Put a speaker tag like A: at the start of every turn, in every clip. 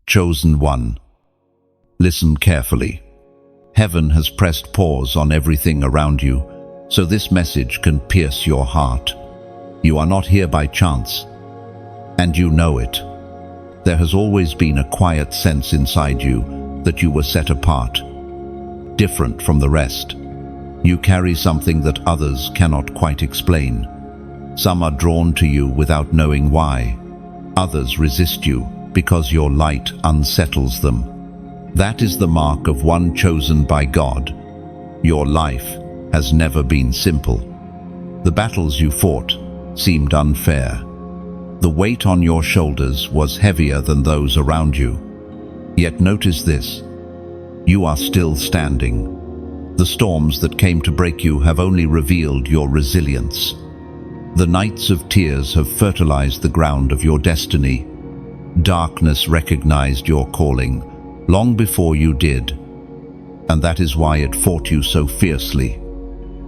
A: Chosen one. Listen carefully. Heaven has pressed pause on everything around you, so this message can pierce your heart. You are not here by chance, and you know it. There has always been a quiet sense inside you that you were set apart, different from the rest. You carry something that others cannot quite explain. Some are drawn to you without knowing why. Others resist you because your light unsettles them. That is the mark of one chosen by God. Your life has never been simple. The battles you fought seemed unfair. The weight on your shoulders was heavier than those around you. Yet notice this: you are still standing. The storms that came to break you have only revealed your resilience. The nights of tears have fertilized the ground of your destiny. Darkness recognized your calling long before you did, and that is why it fought you so fiercely.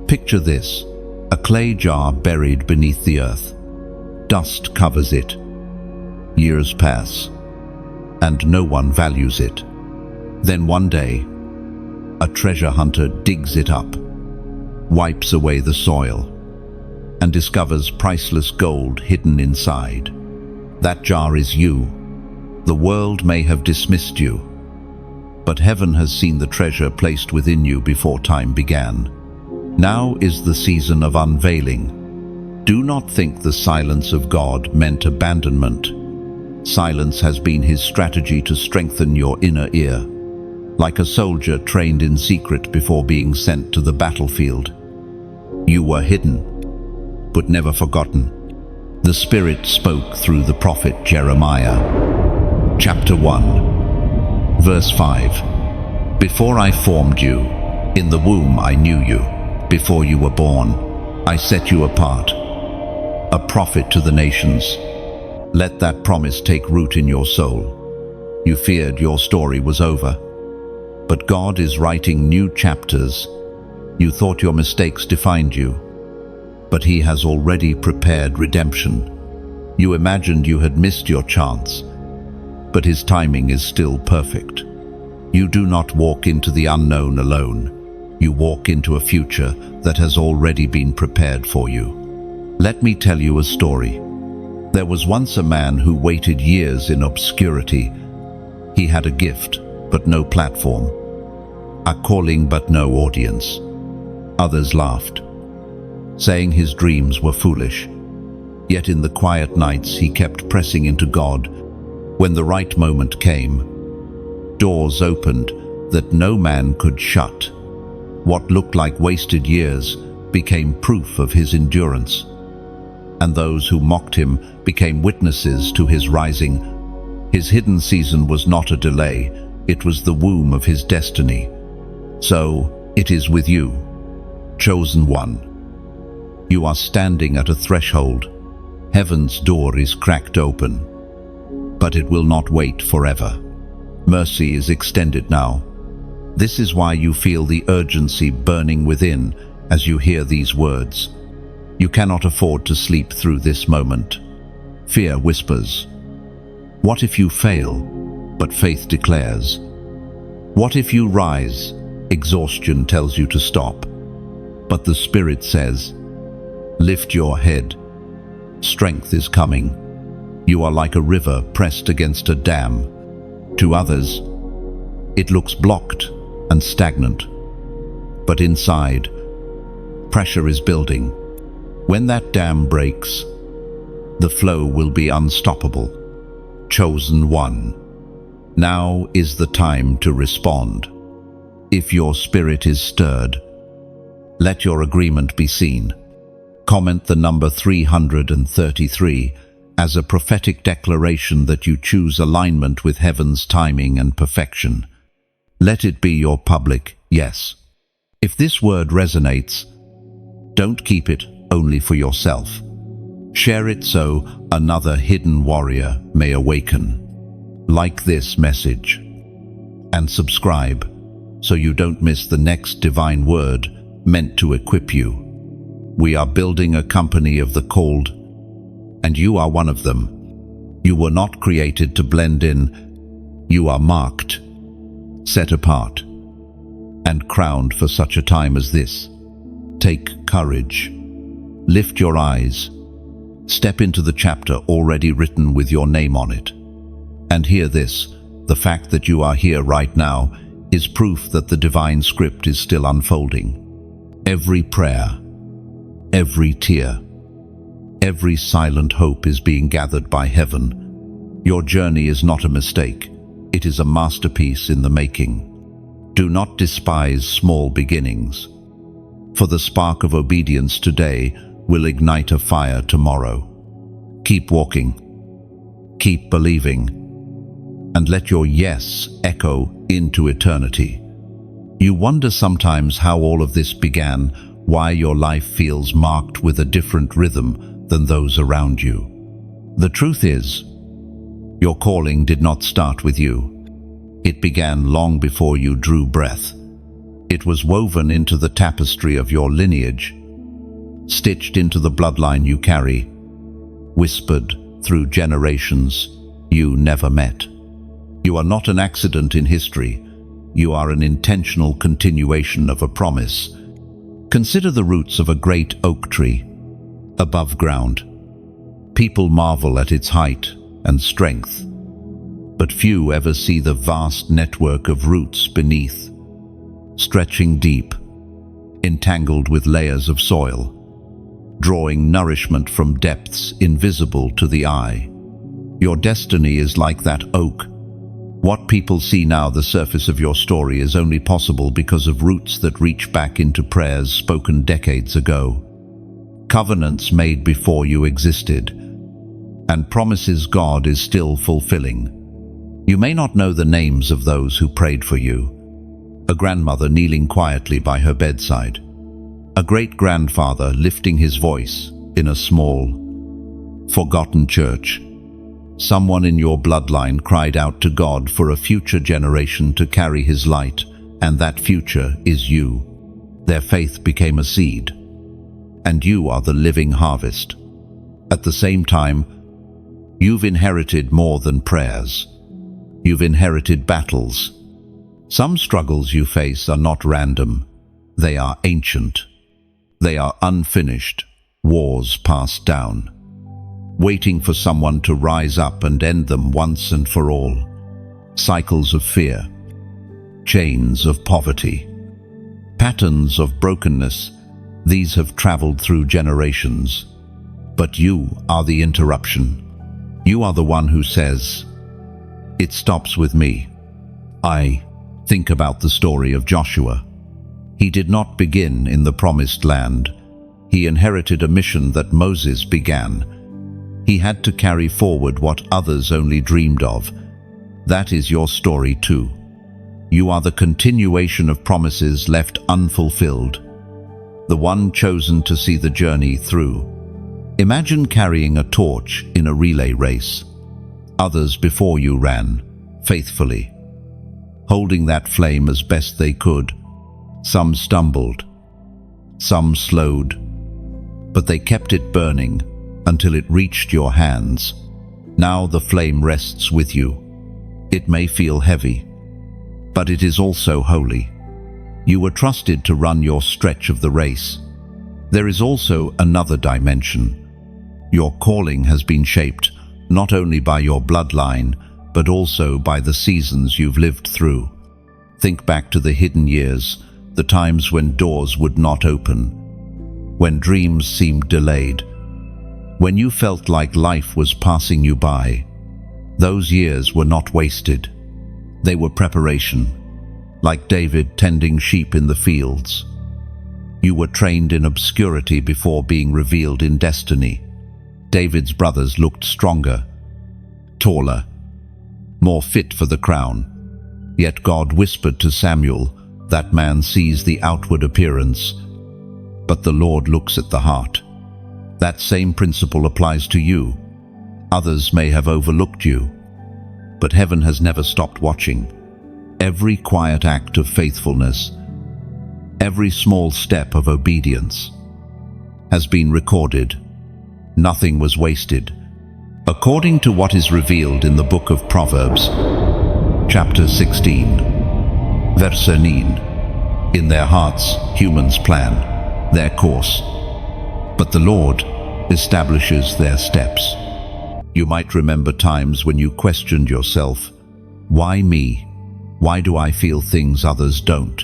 A: Picture this: a clay jar buried beneath the earth. Dust covers it. Years pass, and no one values it. Then one day, a treasure hunter digs it up, wipes away the soil, and discovers priceless gold hidden inside. That jar is you. The world may have dismissed you, but heaven has seen the treasure placed within you before time began. Now is the season of unveiling. Do not think the silence of God meant abandonment. Silence has been his strategy to strengthen your inner ear. Like a soldier trained in secret before being sent to the battlefield. You were hidden, but never forgotten. The Spirit spoke through the prophet Jeremiah. Chapter 1, verse 5. Before I formed you, in the womb I knew you. Before you were born, I set you apart, a prophet to the nations. Let that promise take root in your soul. You feared your story was over, but God is writing new chapters. You thought your mistakes defined you, but he has already prepared redemption. You imagined you had missed your chance, but his timing is still perfect. You do not walk into the unknown alone. You walk into a future that has already been prepared for you. Let me tell you a story. There was once a man who waited years in obscurity. He had a gift, but no platform. A calling, but no audience. Others laughed, saying his dreams were foolish. Yet in the quiet nights he kept pressing into God. When the right moment came, doors opened that no man could shut. What looked like wasted years became proof of his endurance, and those who mocked him became witnesses to his rising. His hidden season was not a delay, it was the womb of his destiny. So it is with you, chosen one. You are standing at a threshold. Heaven's door is cracked open, but it will not wait forever. Mercy is extended now. This is why you feel the urgency burning within as you hear these words. You cannot afford to sleep through this moment. Fear whispers, "What if you fail?" But faith declares, "What if you rise?" Exhaustion tells you to stop, but the Spirit says, "Lift your head. Strength is coming." You are like a river pressed against a dam. To others, it looks blocked and stagnant, but inside, pressure is building. When that dam breaks, the flow will be unstoppable. Chosen one. Now is the time to respond. If your spirit is stirred, let your agreement be seen. Comment the number 333 as a prophetic declaration that you choose alignment with heaven's timing and perfection. Let it be your public yes. If this word resonates, don't keep it only for yourself. Share it so another hidden warrior may awaken. Like this message and subscribe so you don't miss the next divine word meant to equip you. We are building a company of the called, and you are one of them. You were not created to blend in. You are marked, set apart, and crowned for such a time as this. Take courage. Lift your eyes. Step into the chapter already written with your name on it. And hear this: the fact that you are here right now is proof that the divine script is still unfolding. Every prayer, every tear, every silent hope is being gathered by heaven. Your journey is not a mistake. It is a masterpiece in the making. Do not despise small beginnings, for the spark of obedience today will ignite a fire tomorrow. Keep walking, keep believing, and let your yes echo into eternity. You wonder sometimes how all of this began, why your life feels marked with a different rhythm than those around you. The truth is, your calling did not start with you. It began long before you drew breath. It was woven into the tapestry of your lineage, stitched into the bloodline you carry, whispered through generations you never met. You are not an accident in history. You are an intentional continuation of a promise. Consider the roots of a great oak tree, above ground. People marvel at its height and strength, but few ever see the vast network of roots beneath, stretching deep, entangled with layers of soil, drawing nourishment from depths invisible to the eye. Your destiny is like that oak. What people see now, the surface of your story, is only possible because of roots that reach back into prayers spoken decades ago, covenants made before you existed, and promises God is still fulfilling. You may not know the names of those who prayed for you: a grandmother kneeling quietly by her bedside, a great-grandfather lifting his voice in a small, forgotten church. Someone in your bloodline cried out to God for a future generation to carry his light, and that future is you. Their faith became a seed, and you are the living harvest. At the same time, you've inherited more than prayers. You've inherited battles. Some struggles you face are not random. They are ancient. They are unfinished, wars passed down, waiting for someone to rise up and end them once and for all. Cycles of fear, chains of poverty, patterns of brokenness, these have traveled through generations. But you are the interruption. You are the one who says, "It stops with me." I think about the story of Joshua. He did not begin in the promised land. He inherited a mission that Moses began. He had to carry forward what others only dreamed of. That is your story too. You are the continuation of promises left unfulfilled, the one chosen to see the journey through. Imagine carrying a torch in a relay race. Others before you ran, faithfully, holding that flame as best they could. Some stumbled, some slowed, but they kept it burning until it reached your hands. Now the flame rests with you. It may feel heavy, but it is also holy. You were trusted to run your stretch of the race. There is also another dimension. Your calling has been shaped not only by your bloodline, but also by the seasons you've lived through. Think back to the hidden years, the times when doors would not open, when dreams seemed delayed, when you felt like life was passing you by. Those years were not wasted. They were preparation, like David tending sheep in the fields. You were trained in obscurity before being revealed in destiny. David's brothers looked stronger, taller, more fit for the crown. Yet God whispered to Samuel, "That man sees the outward appearance, but the Lord looks at the heart." That same principle applies to you. Others may have overlooked you, but heaven has never stopped watching. Every quiet act of faithfulness, every small step of obedience has been recorded. Nothing was wasted. According to what is revealed in the book of Proverbs, Chapter 16, Verse 9. In their hearts, humans plan their course, but the Lord establishes their steps. You might remember times when you questioned yourself, why me? Why do I feel things others don't?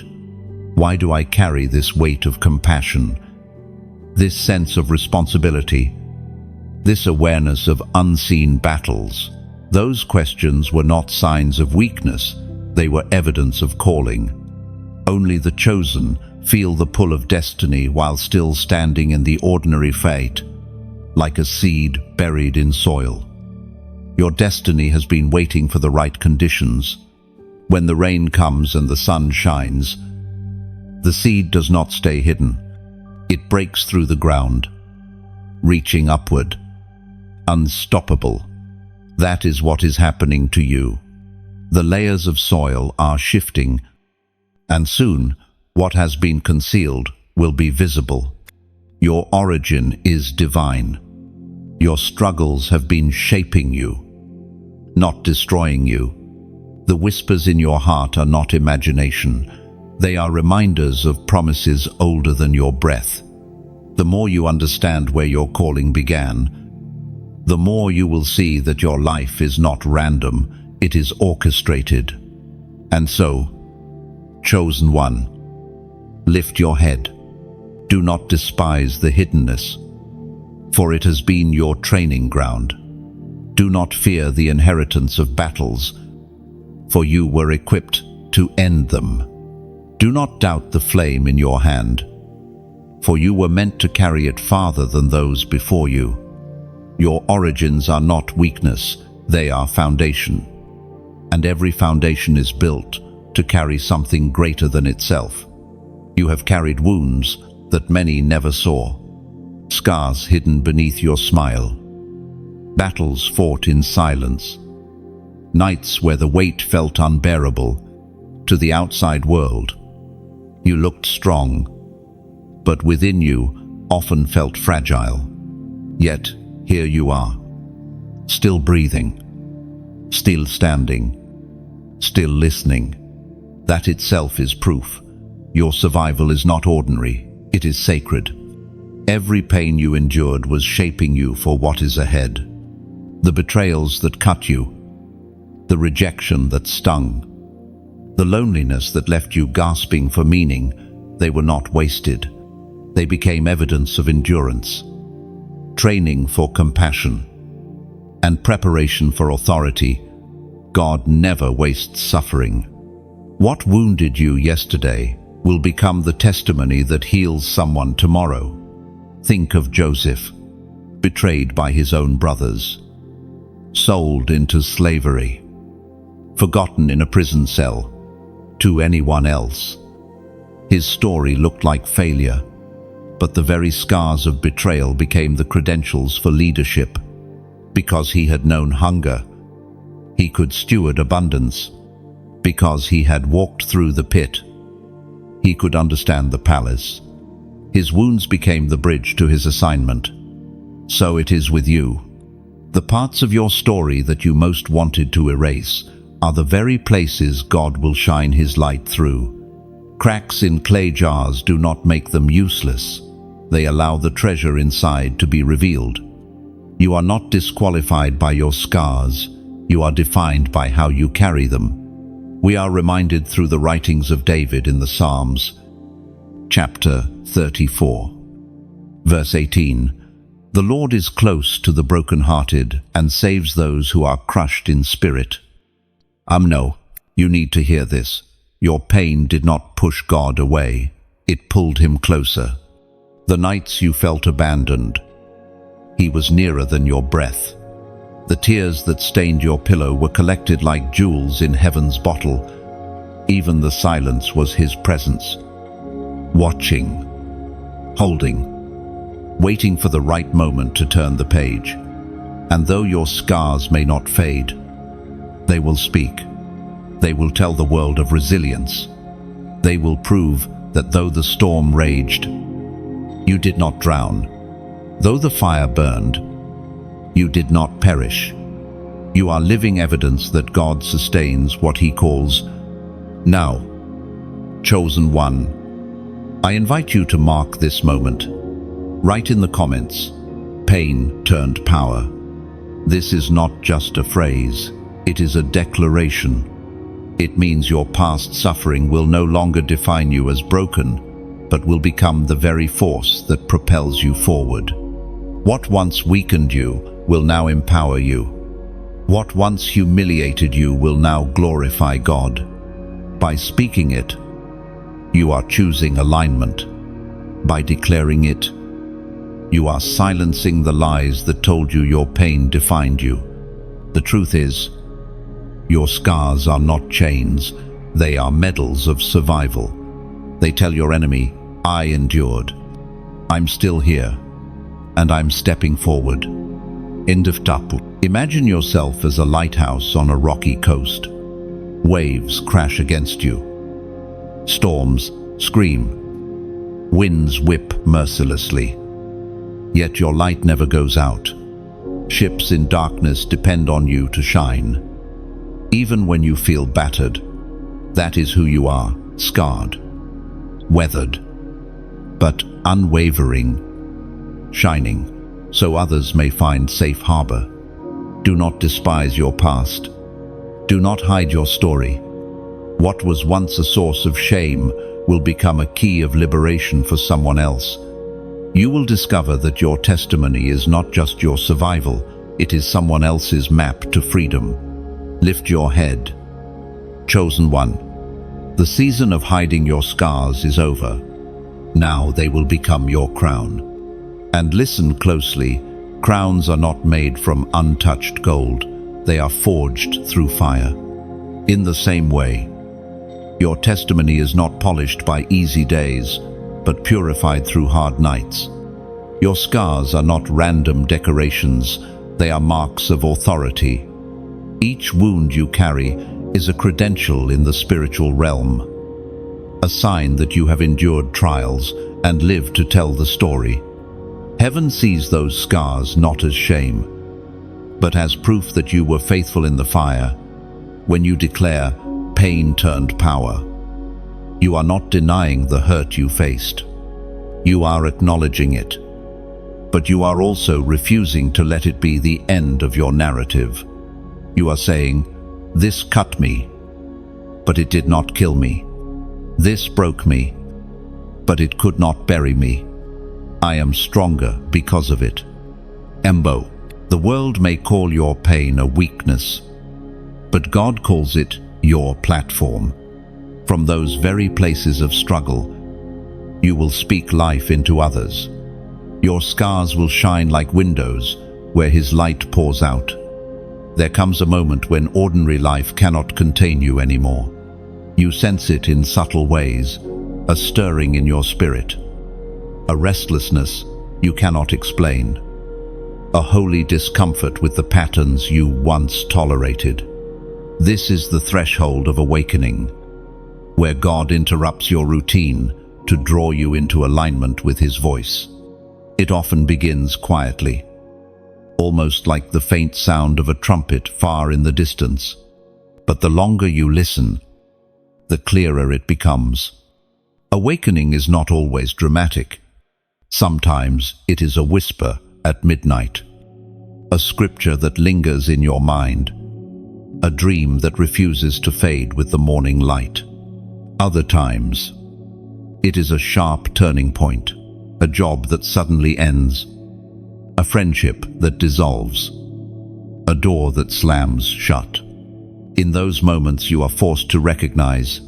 A: Why do I carry this weight of compassion? This sense of responsibility? This awareness of unseen battles? Those questions were not signs of weakness, they were evidence of calling. Only the chosen feel the pull of destiny while still standing in the ordinary fate, like a seed buried in soil. Your destiny has been waiting for the right conditions. When the rain comes and the sun shines, the seed does not stay hidden. It breaks through the ground, reaching upward, unstoppable. That is what is happening to you. The layers of soil are shifting, and soon what has been concealed will be visible. Your origin is divine. Your struggles have been shaping you, not destroying you. The whispers in your heart are not imagination. They are reminders of promises older than your breath. The more you understand where your calling began, the more you will see that your life is not random, it is orchestrated. And so, chosen one, lift your head. Do not despise the hiddenness, for it has been your training ground. Do not fear the inheritance of battles, for you were equipped to end them. Do not doubt the flame in your hand, for you were meant to carry it farther than those before you. Your origins are not weakness, they are foundation. And every foundation is built to carry something greater than itself. You have carried wounds that many never saw, scars hidden beneath your smile, battles fought in silence, nights where the weight felt unbearable. To the outside world, you looked strong, but within you often felt fragile. Yet here you are, still breathing, still standing, still listening. That itself is proof. Your survival is not ordinary, it is sacred. Every pain you endured was shaping you for what is ahead. The betrayals that cut you, the rejection that stung, the loneliness that left you gasping for meaning, they were not wasted. They became evidence of endurance, training for compassion, and preparation for authority. God never wastes suffering. What wounded you yesterday will become the testimony that heals someone tomorrow. Think of Joseph, betrayed by his own brothers, sold into slavery, forgotten in a prison cell to anyone else. His story looked like failure, but the very scars of betrayal became the credentials for leadership. Because he had known hunger, he could steward abundance. Because he had walked through the pit, he could understand the palace. His wounds became the bridge to his assignment. So it is with you. The parts of your story that you most wanted to erase are the very places God will shine his light through. Cracks in clay jars do not make them useless. They allow the treasure inside to be revealed. You are not disqualified by your scars. You are defined by how you carry them. We are reminded through the writings of David in the Psalms, chapter 34, verse 18, "The Lord is close to the brokenhearted and saves those who are crushed in spirit." No, you need to hear this. Your pain did not push God away. It pulled him closer. The nights you felt abandoned, he was nearer than your breath. The tears that stained your pillow were collected like jewels in heaven's bottle. Even the silence was his presence, watching, holding, waiting for the right moment to turn the page. And though your scars may not fade, they will speak. They will tell the world of resilience. They will prove that though the storm raged, you did not drown. Though the fire burned, you did not perish. You are living evidence that God sustains what He calls now. Chosen one, I invite you to mark this moment. Write in the comments, pain turned power. This is not just a phrase, it is a declaration. It means your past suffering will no longer define you as broken, but will become the very force that propels you forward. What once weakened you will now empower you. What once humiliated you will now glorify God. By speaking it, you are choosing alignment. By declaring it, you are silencing the lies that told you your pain defined you. The truth is, your scars are not chains, they are medals of survival. They tell your enemy, I endured. I'm still here, and I'm stepping forward. End of tapu. Imagine yourself as a lighthouse on a rocky coast. Waves crash against you. Storms scream. Winds whip mercilessly. Yet your light never goes out. Ships in darkness depend on you to shine. Even when you feel battered, that is who you are, scarred, weathered, but unwavering, shining, so others may find safe harbor. Do not despise your past. Do not hide your story. What was once a source of shame will become a key of liberation for someone else. You will discover that your testimony is not just your survival, it is someone else's map to freedom. Lift your head. Chosen one, the season of hiding your scars is over. Now they will become your crown. And listen closely, crowns are not made from untouched gold, they are forged through fire. In the same way, your testimony is not polished by easy days, but purified through hard nights. Your scars are not random decorations, they are marks of authority. Each wound you carry is a credential in the spiritual realm, a sign that you have endured trials and lived to tell the story. Heaven sees those scars not as shame, but as proof that you were faithful in the fire. When you declare, pain turned power, you are not denying the hurt you faced. You are acknowledging it, but you are also refusing to let it be the end of your narrative. You are saying, this cut me, but it did not kill me. This broke me, but it could not bury me. I am stronger because of it. Embo, the world may call your pain a weakness, but God calls it your platform. From those very places of struggle, you will speak life into others. Your scars will shine like windows where His light pours out. There comes a moment when ordinary life cannot contain you anymore. You sense it in subtle ways, a stirring in your spirit, a restlessness you cannot explain, a holy discomfort with the patterns you once tolerated. This is the threshold of awakening, where God interrupts your routine to draw you into alignment with His voice. It often begins quietly, almost like the faint sound of a trumpet far in the distance. But the longer you listen, the clearer it becomes. Awakening is not always dramatic. Sometimes it is a whisper at midnight, a scripture that lingers in your mind, a dream that refuses to fade with the morning light. Other times, it is a sharp turning point, a job that suddenly ends, a friendship that dissolves, a door that slams shut. In those moments you are forced to recognize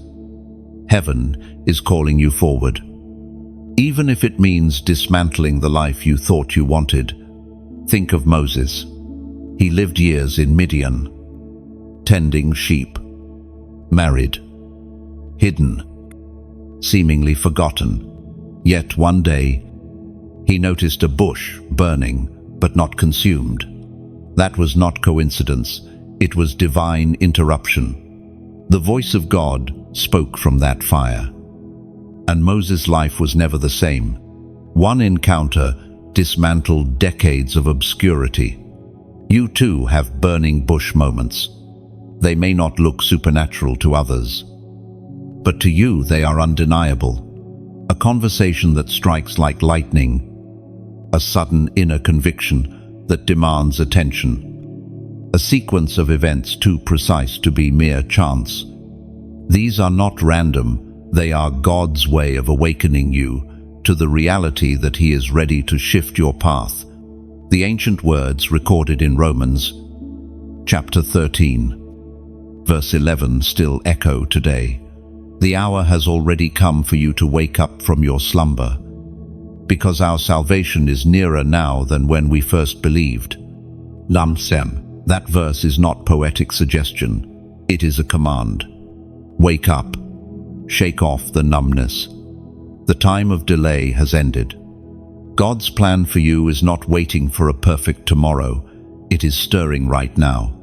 A: heaven is calling you forward. Even if it means dismantling the life you thought you wanted. Think of Moses. He lived years in Midian, tending sheep, married, hidden, seemingly forgotten. Yet one day, he noticed a bush burning but not consumed. That was not coincidence, it was divine interruption. The voice of God spoke from that fire. And Moses' life was never the same. One encounter dismantled decades of obscurity. You too have burning bush moments. They may not look supernatural to others, but to you they are undeniable. A conversation that strikes like lightning, a sudden inner conviction that demands attention, a sequence of events too precise to be mere chance. These are not random, they are God's way of awakening you to the reality that He is ready to shift your path. The ancient words recorded in Romans chapter 13, verse 11 still echo today. The hour has already come for you to wake up from your slumber, because our salvation is nearer now than when we first believed. Lamsem. That verse is not poetic suggestion, it is a command. Wake up. Shake off the numbness. The time of delay has ended. God's plan for you is not waiting for a perfect tomorrow, it is stirring right now.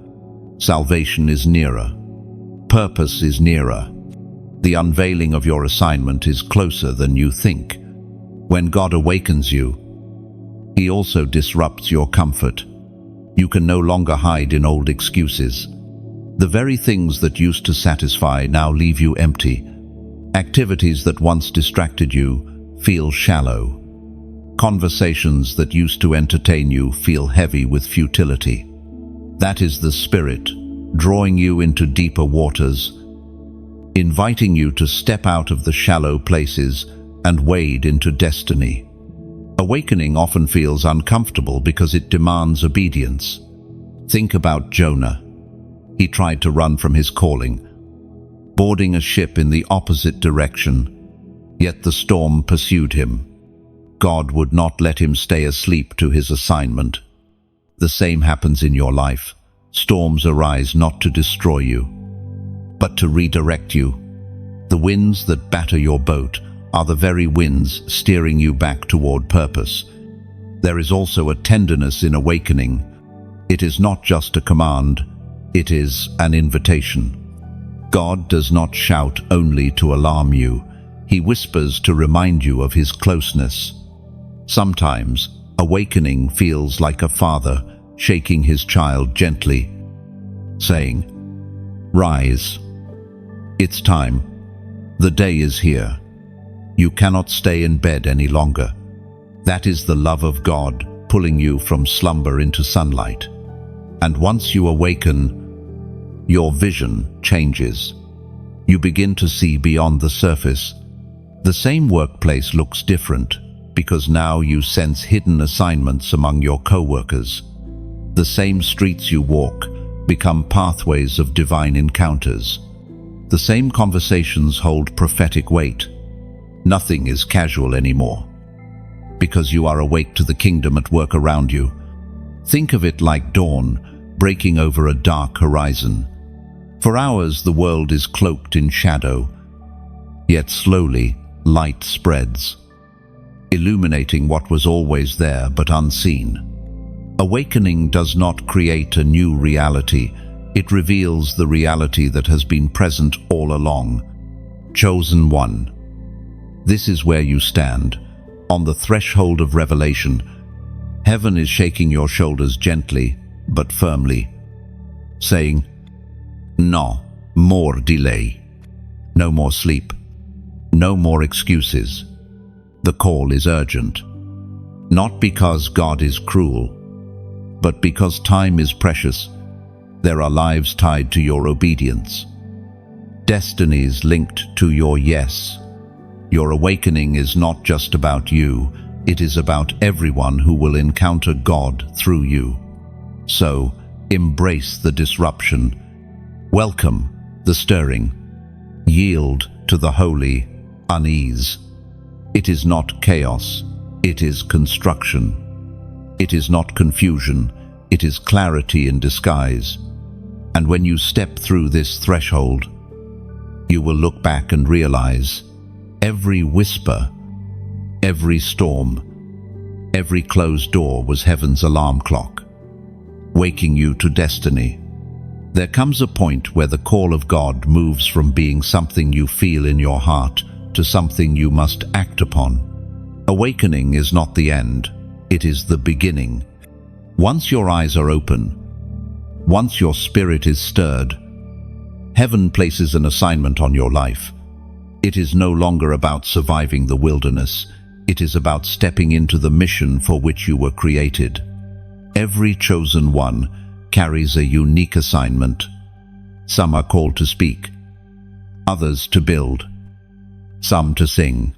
A: Salvation is nearer. Purpose is nearer. The unveiling of your assignment is closer than you think. When God awakens you, He also disrupts your comfort. You can no longer hide in old excuses. The very things that used to satisfy now leave you empty. Activities that once distracted you feel shallow. Conversations that used to entertain you feel heavy with futility. That is the Spirit drawing you into deeper waters, inviting you to step out of the shallow places and wade into destiny. Awakening often feels uncomfortable because it demands obedience. Think about Jonah. He tried to run from his calling, boarding a ship in the opposite direction, yet the storm pursued him. God would not let him stay asleep to his assignment. The same happens in your life. Storms arise not to destroy you, but to redirect you. The winds that batter your boat are the very winds steering you back toward purpose. There is also a tenderness in awakening. It is not just a command, it is an invitation. God does not shout only to alarm you. He whispers to remind you of His closeness. Sometimes, awakening feels like a father shaking his child gently, saying, "Rise. It's time. The day is here. You cannot stay in bed any longer." That is the love of God pulling you from slumber into sunlight. And once you awaken, your vision changes. You begin to see beyond the surface. The same workplace looks different because now you sense hidden assignments among your co-workers. The same streets you walk become pathways of divine encounters. The same conversations hold prophetic weight. Nothing is casual anymore, because you are awake to the kingdom at work around you. Think of it like dawn breaking over a dark horizon. For hours the world is cloaked in shadow, yet slowly light spreads, illuminating what was always there but unseen. Awakening does not create a new reality, it reveals the reality that has been present all along. Chosen one. This is where you stand, on the threshold of revelation. Heaven is shaking your shoulders gently but firmly, saying, "No more delay. No more sleep. No more excuses." The call is urgent, not because God is cruel, but because time is precious. There are lives tied to your obedience, destinies linked to your yes. Your awakening is not just about you, it is about everyone who will encounter God through you. So, embrace the disruption. Welcome the stirring. Yield to the holy unease. It is not chaos, it is construction. It is not confusion, it is clarity in disguise. And when you step through this threshold, you will look back and realize every whisper, every storm, every closed door was heaven's alarm clock, waking you to destiny. There comes a point where the call of God moves from being something you feel in your heart to something you must act upon. Awakening is not the end, it is the beginning. Once your eyes are open, once your spirit is stirred, heaven places an assignment on your life. It is no longer about surviving the wilderness. It is about stepping into the mission for which you were created. Every chosen one carries a unique assignment. Some are called to speak, others to build, some to sing,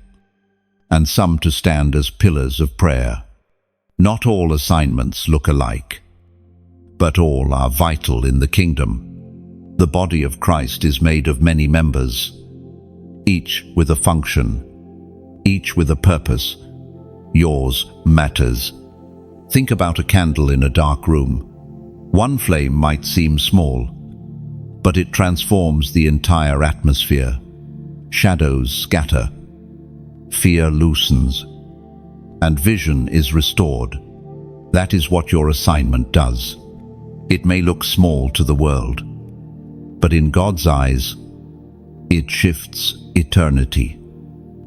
A: and some to stand as pillars of prayer. Not all assignments look alike, but all are vital in the kingdom. The body of Christ is made of many members, each with a function, each with a purpose. Yours matters. Think about a candle in a dark room. One flame might seem small, but it transforms the entire atmosphere. Shadows scatter, fear loosens, and vision is restored. That is what your assignment does. It may look small to the world, but in God's eyes, it shifts eternity.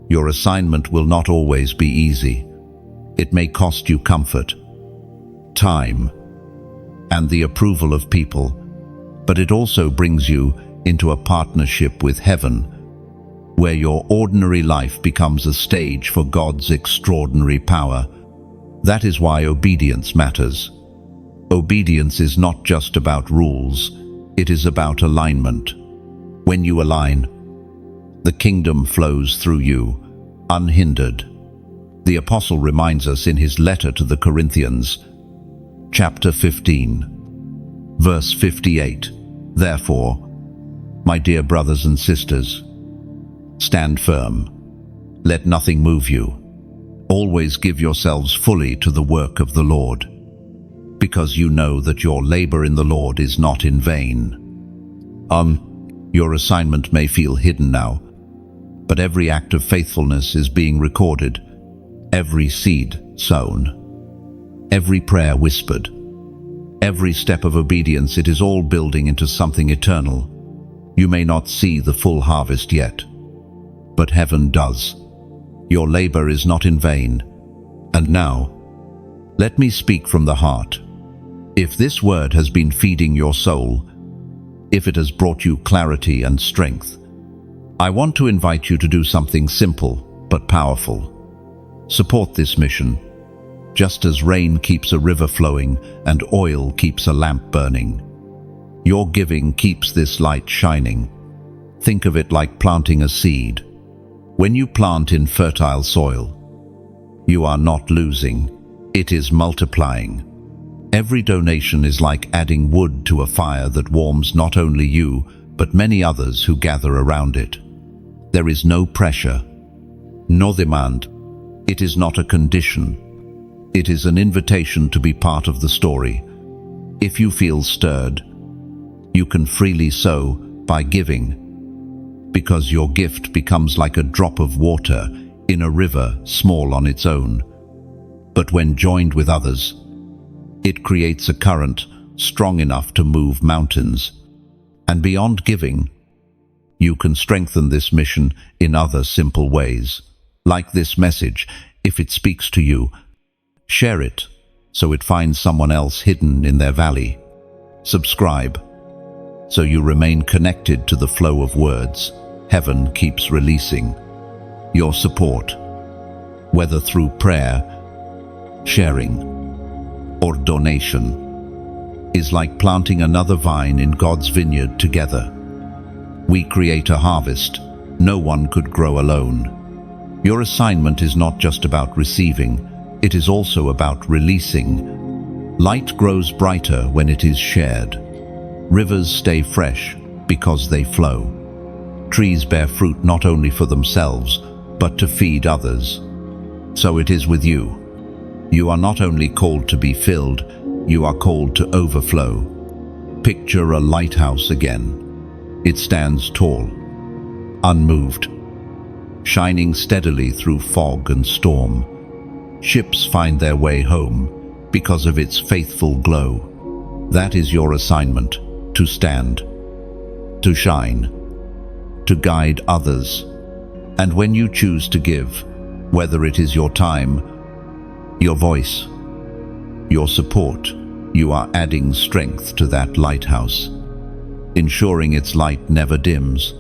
A: Your assignment will not always be easy. It may cost you comfort, time, and the approval of people, but it also brings you into a partnership with heaven, where your ordinary life becomes a stage for God's extraordinary power. That is why obedience matters. Obedience is not just about rules, it is about alignment. When you align, the kingdom flows through you, unhindered. The apostle reminds us in his letter to the Corinthians, chapter 15, verse 58. Therefore, my dear brothers and sisters, stand firm. Let nothing move you. Always give yourselves fully to the work of the Lord, because you know that your labor in the Lord is not in vain. Your assignment may feel hidden now, but every act of faithfulness is being recorded, every seed sown, every prayer whispered, every step of obedience. It is all building into something eternal. You may not see the full harvest yet, but heaven does. Your labor is not in vain. And now, let me speak from the heart. If this word has been feeding your soul, if it has brought you clarity and strength, I want to invite you to do something simple but powerful. Support this mission, just as rain keeps a river flowing and oil keeps a lamp burning. Your giving keeps this light shining. Think of it like planting a seed. When you plant in fertile soil, you are not losing, it is multiplying. Every donation is like adding wood to a fire that warms not only you, but many others who gather around it. There is no pressure, no demand. It is not a condition. It is an invitation to be part of the story. If you feel stirred, you can freely sow by giving, because your gift becomes like a drop of water in a river small on its own. But when joined with others, it creates a current strong enough to move mountains. And beyond giving, you can strengthen this mission in other simple ways. Like this message, if it speaks to you, share it so it finds someone else hidden in their valley. Subscribe so you remain connected to the flow of words heaven keeps releasing. Your support, whether through prayer, sharing, or donation, is like planting another vine in God's vineyard together. We create a harvest no one could grow alone. Your assignment is not just about receiving, it is also about releasing. Light grows brighter when it is shared. Rivers stay fresh because they flow. Trees bear fruit not only for themselves, but to feed others. So it is with you. You are not only called to be filled, you are called to overflow. Picture a lighthouse again. It stands tall, unmoved, shining steadily through fog and storm. Ships find their way home because of its faithful glow. That is your assignment, to stand, to shine, to guide others. And when you choose to give, whether it is your time, your voice, your support, you are adding strength to that lighthouse, ensuring its light never dims.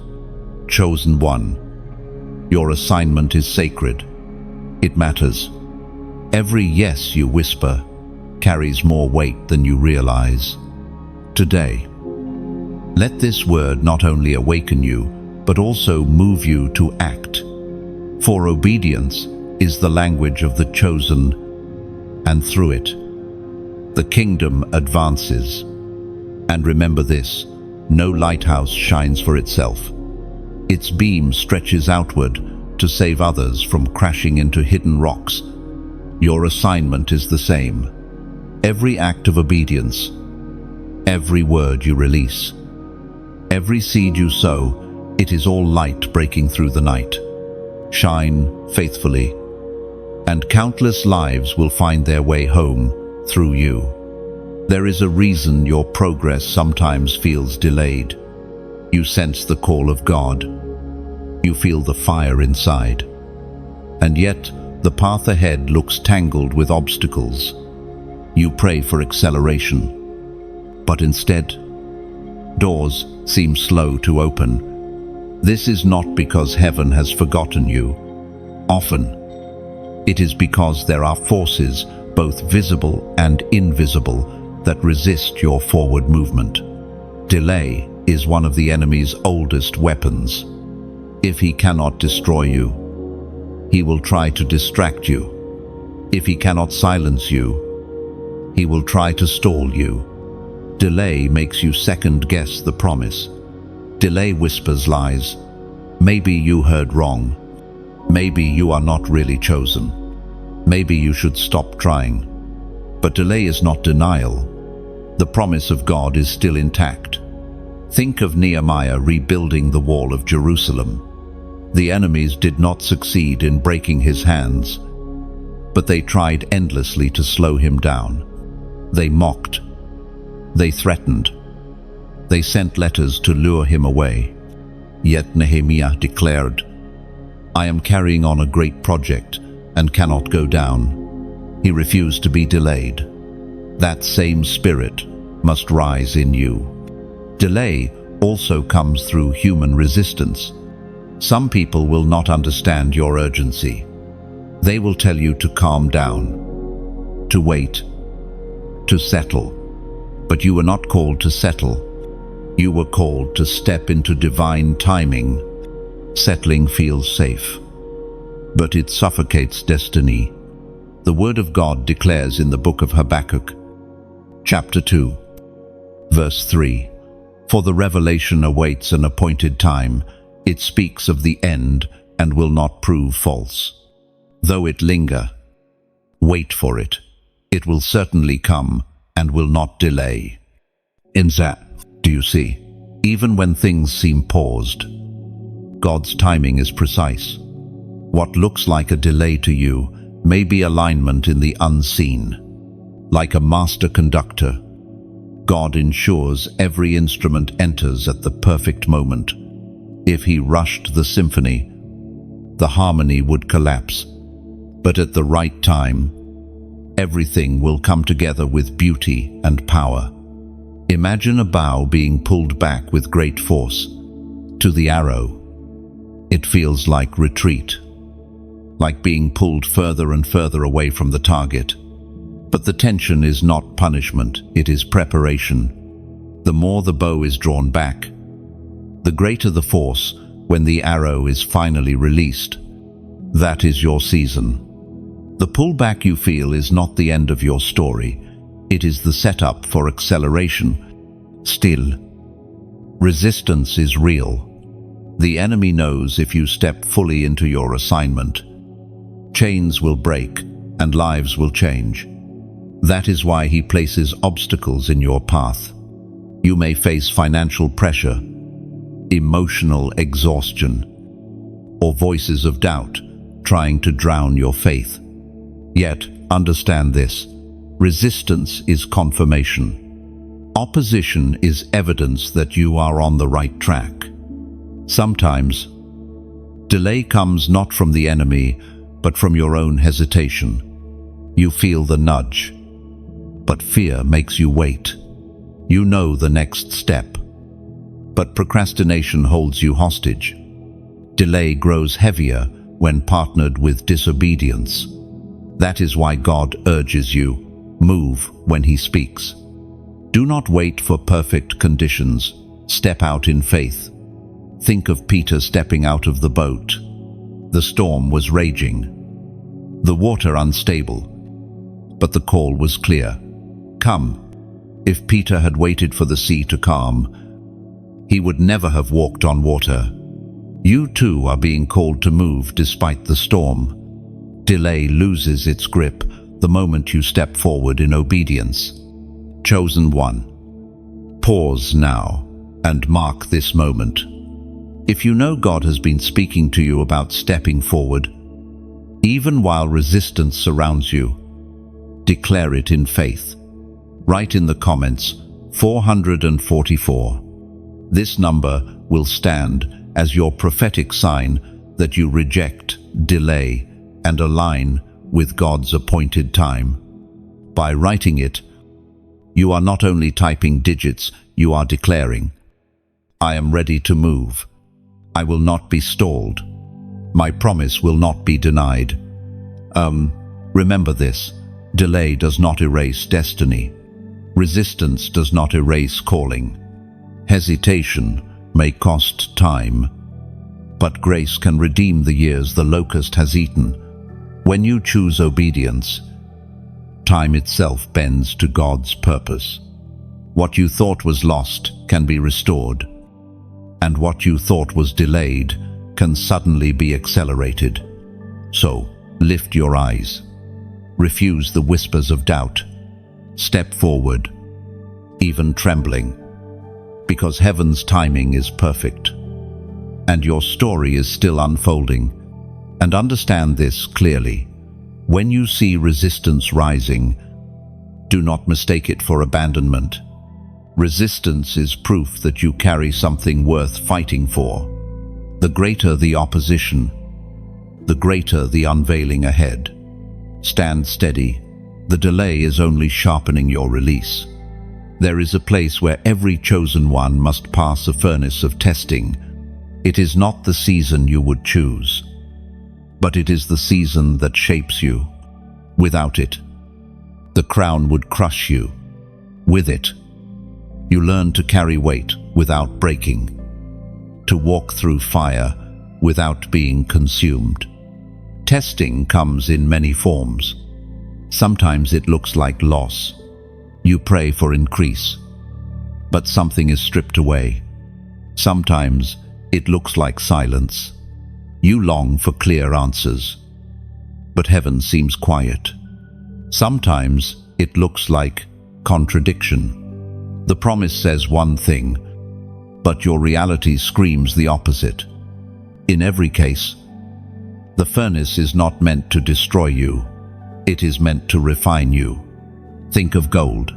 A: Chosen one, your assignment is sacred. It matters. Every yes you whisper carries more weight than you realize. Today, let this word not only awaken you, but also move you to act. For obedience is the language of the chosen, and through it, the kingdom advances. And remember this, no lighthouse shines for itself. Its beam stretches outward to save others from crashing into hidden rocks. Your assignment is the same. Every act of obedience, every word you release, every seed you sow, it is all light breaking through the night. Shine faithfully, and countless lives will find their way home through you. There is a reason your progress sometimes feels delayed. You sense the call of God. You feel the fire inside. And yet, the path ahead looks tangled with obstacles. You pray for acceleration, but instead, doors seem slow to open. This is not because heaven has forgotten you. Often, it is because there are forces, both visible and invisible, that resist your forward movement. Delay is one of the enemy's oldest weapons. If he cannot destroy you, he will try to distract you. If he cannot silence you, he will try to stall you. Delay makes you second-guess the promise. Delay whispers lies. Maybe you heard wrong. Maybe you are not really chosen. Maybe you should stop trying. But delay is not denial. The promise of God is still intact. Think of Nehemiah rebuilding the wall of Jerusalem. The enemies did not succeed in breaking his hands, but they tried endlessly to slow him down. They mocked. They threatened. They sent letters to lure him away. Yet Nehemiah declared, "I am carrying on a great project and cannot go down." He refused to be delayed. That same spirit must rise in you. Delay also comes through human resistance. Some people will not understand your urgency. They will tell you to calm down, to wait, to settle. But you were not called to settle. You were called to step into divine timing. Settling feels safe, but it suffocates destiny. The Word of God declares in the book of Habakkuk, chapter 2, verse 3, "For the revelation awaits an appointed time. It speaks of the end and will not prove false. Though it linger, wait for it. It will certainly come and will not delay." In that, do you see? Even when things seem paused, God's timing is precise. What looks like a delay to you may be alignment in the unseen. Like a master conductor, God ensures every instrument enters at the perfect moment. If he rushed the symphony, the harmony would collapse. But at the right time, everything will come together with beauty and power. Imagine a bow being pulled back with great force. To the arrow, it feels like retreat, like being pulled further and further away from the target. But the tension is not punishment, it is preparation. The more the bow is drawn back, the greater the force when the arrow is finally released. That is your season. The pullback you feel is not the end of your story. It is the setup for acceleration. Still, resistance is real. The enemy knows if you step fully into your assignment, chains will break and lives will change. That is why he places obstacles in your path. You may face financial pressure, emotional exhaustion, or voices of doubt trying to drown your faith. Yet, understand this, resistance is confirmation. Opposition is evidence that you are on the right track. Sometimes, delay comes not from the enemy, but from your own hesitation. You feel the nudge, but fear makes you wait. You know the next step, but procrastination holds you hostage. Delay grows heavier when partnered with disobedience. That is why God urges you, move when He speaks. Do not wait for perfect conditions. Step out in faith. Think of Peter stepping out of the boat. The storm was raging, the water unstable, but the call was clear. Come. If Peter had waited for the sea to calm, he would never have walked on water. You too are being called to move despite the storm. Delay loses its grip the moment you step forward in obedience. Chosen one. Pause now and mark this moment. If you know God has been speaking to you about stepping forward, even while resistance surrounds you, declare it in faith. Write in the comments 444. This number will stand as your prophetic sign that you reject delay and align with God's appointed time. By writing it, you are not only typing digits, you are declaring, I am ready to move. I will not be stalled. My promise will not be denied. Remember this, delay does not erase destiny. Resistance does not erase calling. Hesitation may cost time, but grace can redeem the years the locust has eaten. When you choose obedience, time itself bends to God's purpose. What you thought was lost can be restored, and what you thought was delayed can suddenly be accelerated. So, lift your eyes. Refuse the whispers of doubt. Step forward, even trembling, because heaven's timing is perfect, and your story is still unfolding. And understand this clearly. When you see resistance rising, do not mistake it for abandonment. Resistance is proof that you carry something worth fighting for. The greater the opposition, the greater the unveiling ahead. Stand steady. The delay is only sharpening your release. There is a place where every chosen one must pass a furnace of testing. It is not the season you would choose, but it is the season that shapes you. Without it, the crown would crush you. With it, you learn to carry weight without breaking, to walk through fire without being consumed. Testing comes in many forms. Sometimes it looks like loss. You pray for increase, but something is stripped away. Sometimes it looks like silence. You long for clear answers, but heaven seems quiet. Sometimes it looks like contradiction. The promise says one thing, but your reality screams the opposite. In every case, the furnace is not meant to destroy you. It is meant to refine you. Think of gold.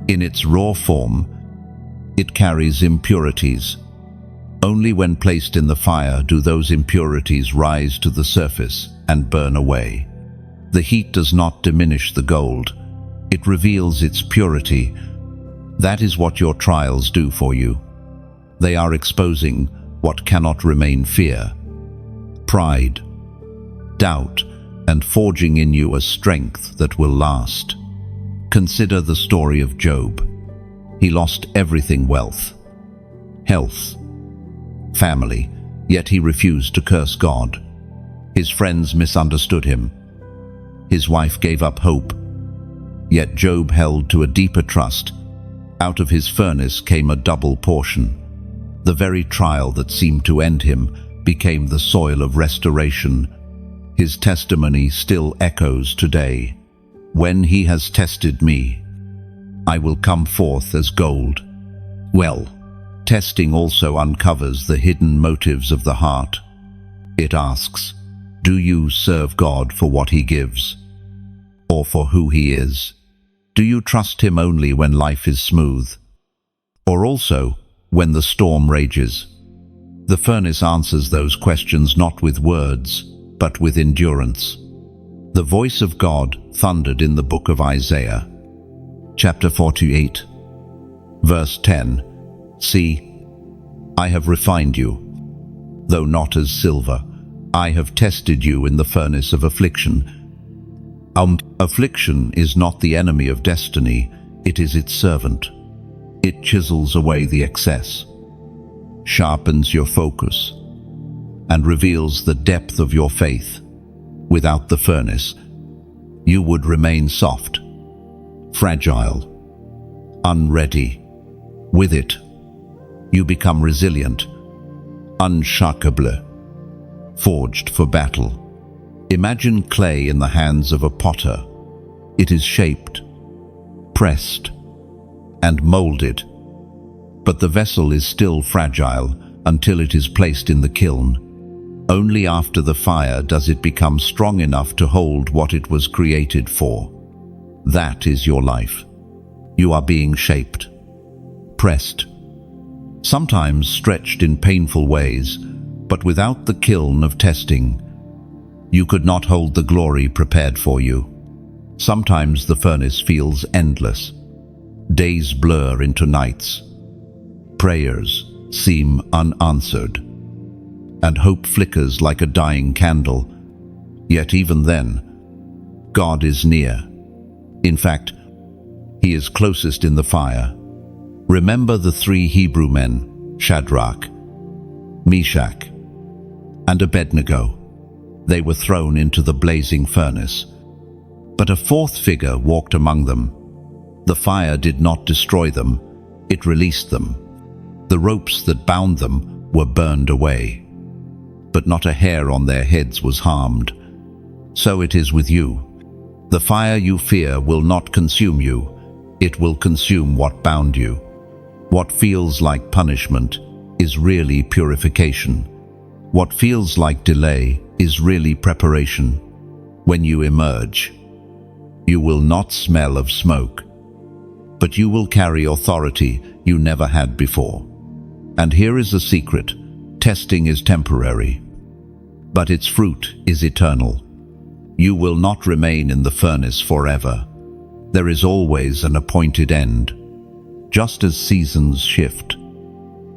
A: In its raw form, it carries impurities. Only when placed in the fire do those impurities rise to the surface and burn away. The heat does not diminish the gold. It reveals its purity. That is what your trials do for you. They are exposing what cannot remain: fear, pride, doubt, and forging in you a strength that will last. Consider the story of Job. He lost everything: wealth, health, family, yet he refused to curse God. His friends misunderstood him. His wife gave up hope, yet Job held to a deeper trust. Out of his furnace came a double portion. The very trial that seemed to end him became the soil of restoration. His testimony still echoes today. When he has tested me, I will come forth as gold. Well, testing also uncovers the hidden motives of the heart. It asks, do you serve God for what He gives, or for who He is? Do you trust Him only when life is smooth, or also when the storm rages? The furnace answers those questions not with words, but with endurance. The voice of God thundered in the book of Isaiah. chapter 48, verse 10. See, I have refined you, though not as silver. I have tested you in the furnace of affliction. Affliction is not the enemy of destiny, it is its servant. It chisels away the excess, sharpens your focus, and reveals the depth of your faith. Without the furnace, you would remain soft, fragile, unready. With it, you become resilient, unshakeable, forged for battle. Imagine clay in the hands of a potter. It is shaped, pressed, and molded, but the vessel is still fragile until it is placed in the kiln. Only after the fire does it become strong enough to hold what it was created for. That is your life. You are being shaped, pressed, sometimes stretched in painful ways, but without the kiln of testing, you could not hold the glory prepared for you. Sometimes the furnace feels endless. Days blur into nights. Prayers seem unanswered, and hope flickers like a dying candle. Yet even then, God is near. In fact, He is closest in the fire. Remember the 3 Hebrew men, Shadrach, Meshach, and Abednego. They were thrown into the blazing furnace. But a 4th figure walked among them. The fire did not destroy them, it released them. The ropes that bound them were burned away, but not a hair on their heads was harmed. So it is with you. The fire you fear will not consume you, it will consume what bound you. What feels like punishment is really purification. What feels like delay is really preparation. When you emerge, you will not smell of smoke, but you will carry authority you never had before. And here is a secret: testing is temporary, but its fruit is eternal. You will not remain in the furnace forever. There is always an appointed end. Just as seasons shift,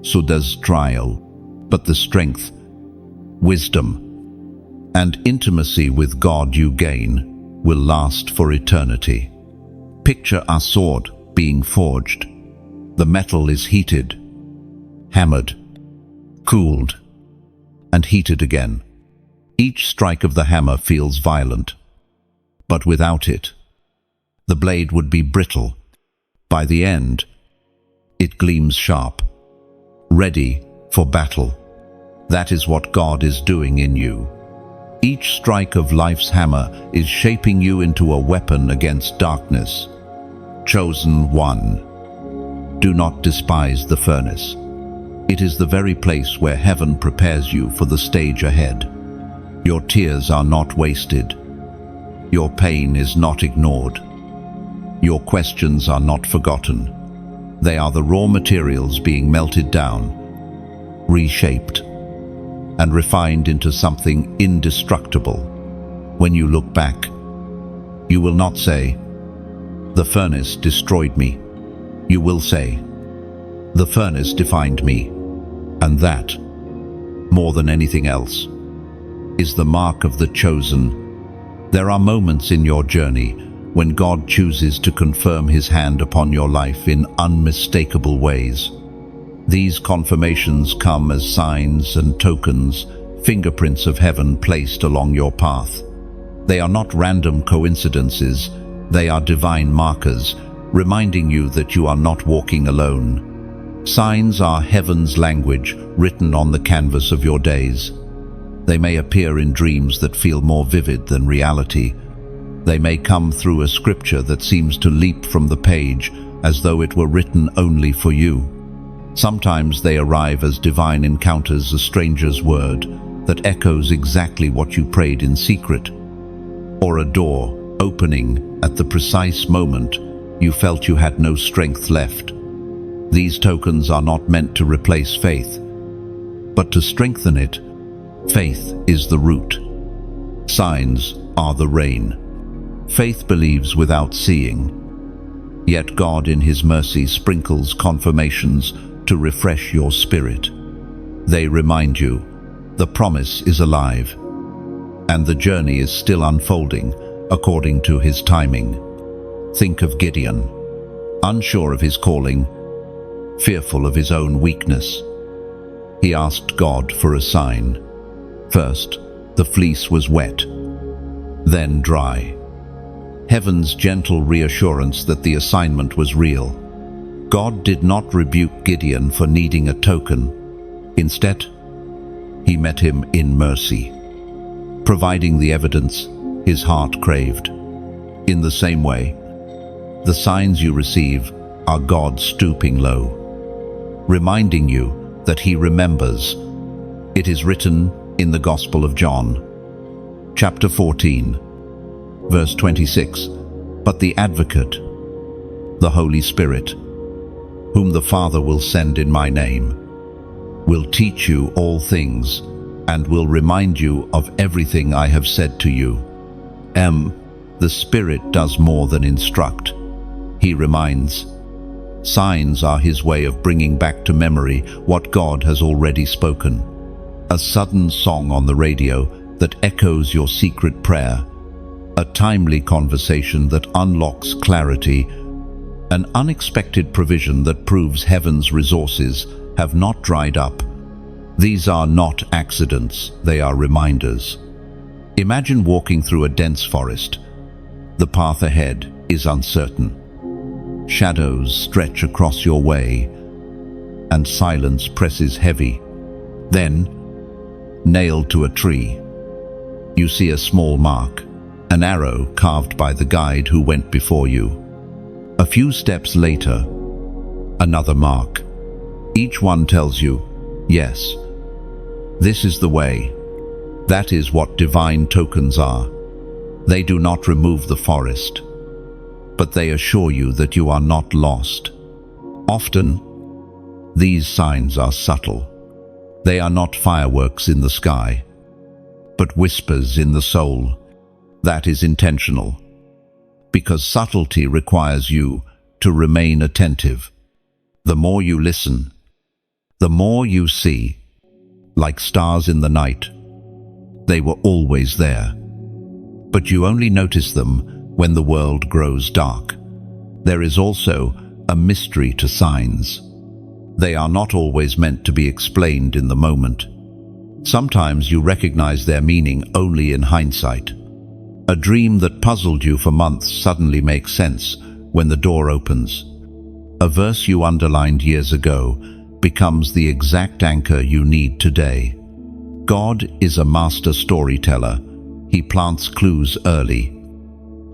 A: so does trial, but the strength, wisdom, and intimacy with God you gain will last for eternity. Picture a sword being forged. The metal is heated, hammered, cooled, and heated again. Each strike of the hammer feels violent, but without it, the blade would be brittle. By the end, it gleams sharp, ready for battle. That is what God is doing in you. Each strike of life's hammer is shaping you into a weapon against darkness. Chosen one, do not despise the furnace. It is the very place where heaven prepares you for the stage ahead. Your tears are not wasted. Your pain is not ignored. Your questions are not forgotten. They are the raw materials being melted down, reshaped, and refined into something indestructible. When you look back, you will not say, "The furnace destroyed me." You will say, "The furnace defined me." And that, more than anything else, is the mark of the chosen. There are moments in your journey when God chooses to confirm His hand upon your life in unmistakable ways. These confirmations come as signs and tokens, fingerprints of heaven placed along your path. They are not random coincidences, they are divine markers, reminding you that you are not walking alone. Signs are heaven's language written on the canvas of your days. They may appear in dreams that feel more vivid than reality. They may come through a scripture that seems to leap from the page as though it were written only for you. Sometimes they arrive as divine encounters, a stranger's word that echoes exactly what you prayed in secret, or a door opening at the precise moment you felt you had no strength left. These tokens are not meant to replace faith, but to strengthen it. Faith is the root. Signs are the rain. Faith believes without seeing. Yet God in His mercy sprinkles confirmations to refresh your spirit. They remind you, the promise is alive, and the journey is still unfolding according to His timing. Think of Gideon, unsure of his calling, fearful of his own weakness. He asked God for a sign. First, the fleece was wet, then dry. Heaven's gentle reassurance that the assignment was real. God did not rebuke Gideon for needing a token. Instead, He met him in mercy, providing the evidence his heart craved. In the same way, the signs you receive are God stooping low, reminding you that He remembers. It is written in the Gospel of John, chapter 14, verse 26, "But the Advocate, the Holy Spirit, whom the Father will send in my name, will teach you all things and will remind you of everything I have said to you." The Spirit does more than instruct. He reminds. Signs are His way of bringing back to memory what God has already spoken. A sudden song on the radio that echoes your secret prayer, a timely conversation that unlocks clarity, an unexpected provision that proves heaven's resources have not dried up. These are not accidents, they are reminders. Imagine walking through a dense forest. The path ahead is uncertain. Shadows stretch across your way, and silence presses heavy. Then, nailed to a tree, you see a small mark, an arrow carved by the guide who went before you. A few steps later, another mark. Each one tells you, yes, this is the way. That is what divine tokens are. They do not remove the forest, but they assure you that you are not lost. Often, these signs are subtle. They are not fireworks in the sky, but whispers in the soul. That is intentional, because subtlety requires you to remain attentive. The more you listen, the more you see. Like stars in the night, they were always there, but you only notice them when the world grows dark. There is also a mystery to signs. They are not always meant to be explained in the moment. Sometimes you recognize their meaning only in hindsight. A dream that puzzled you for months suddenly makes sense when the door opens. A verse you underlined years ago becomes the exact anchor you need today. God is a master storyteller. He plants clues early,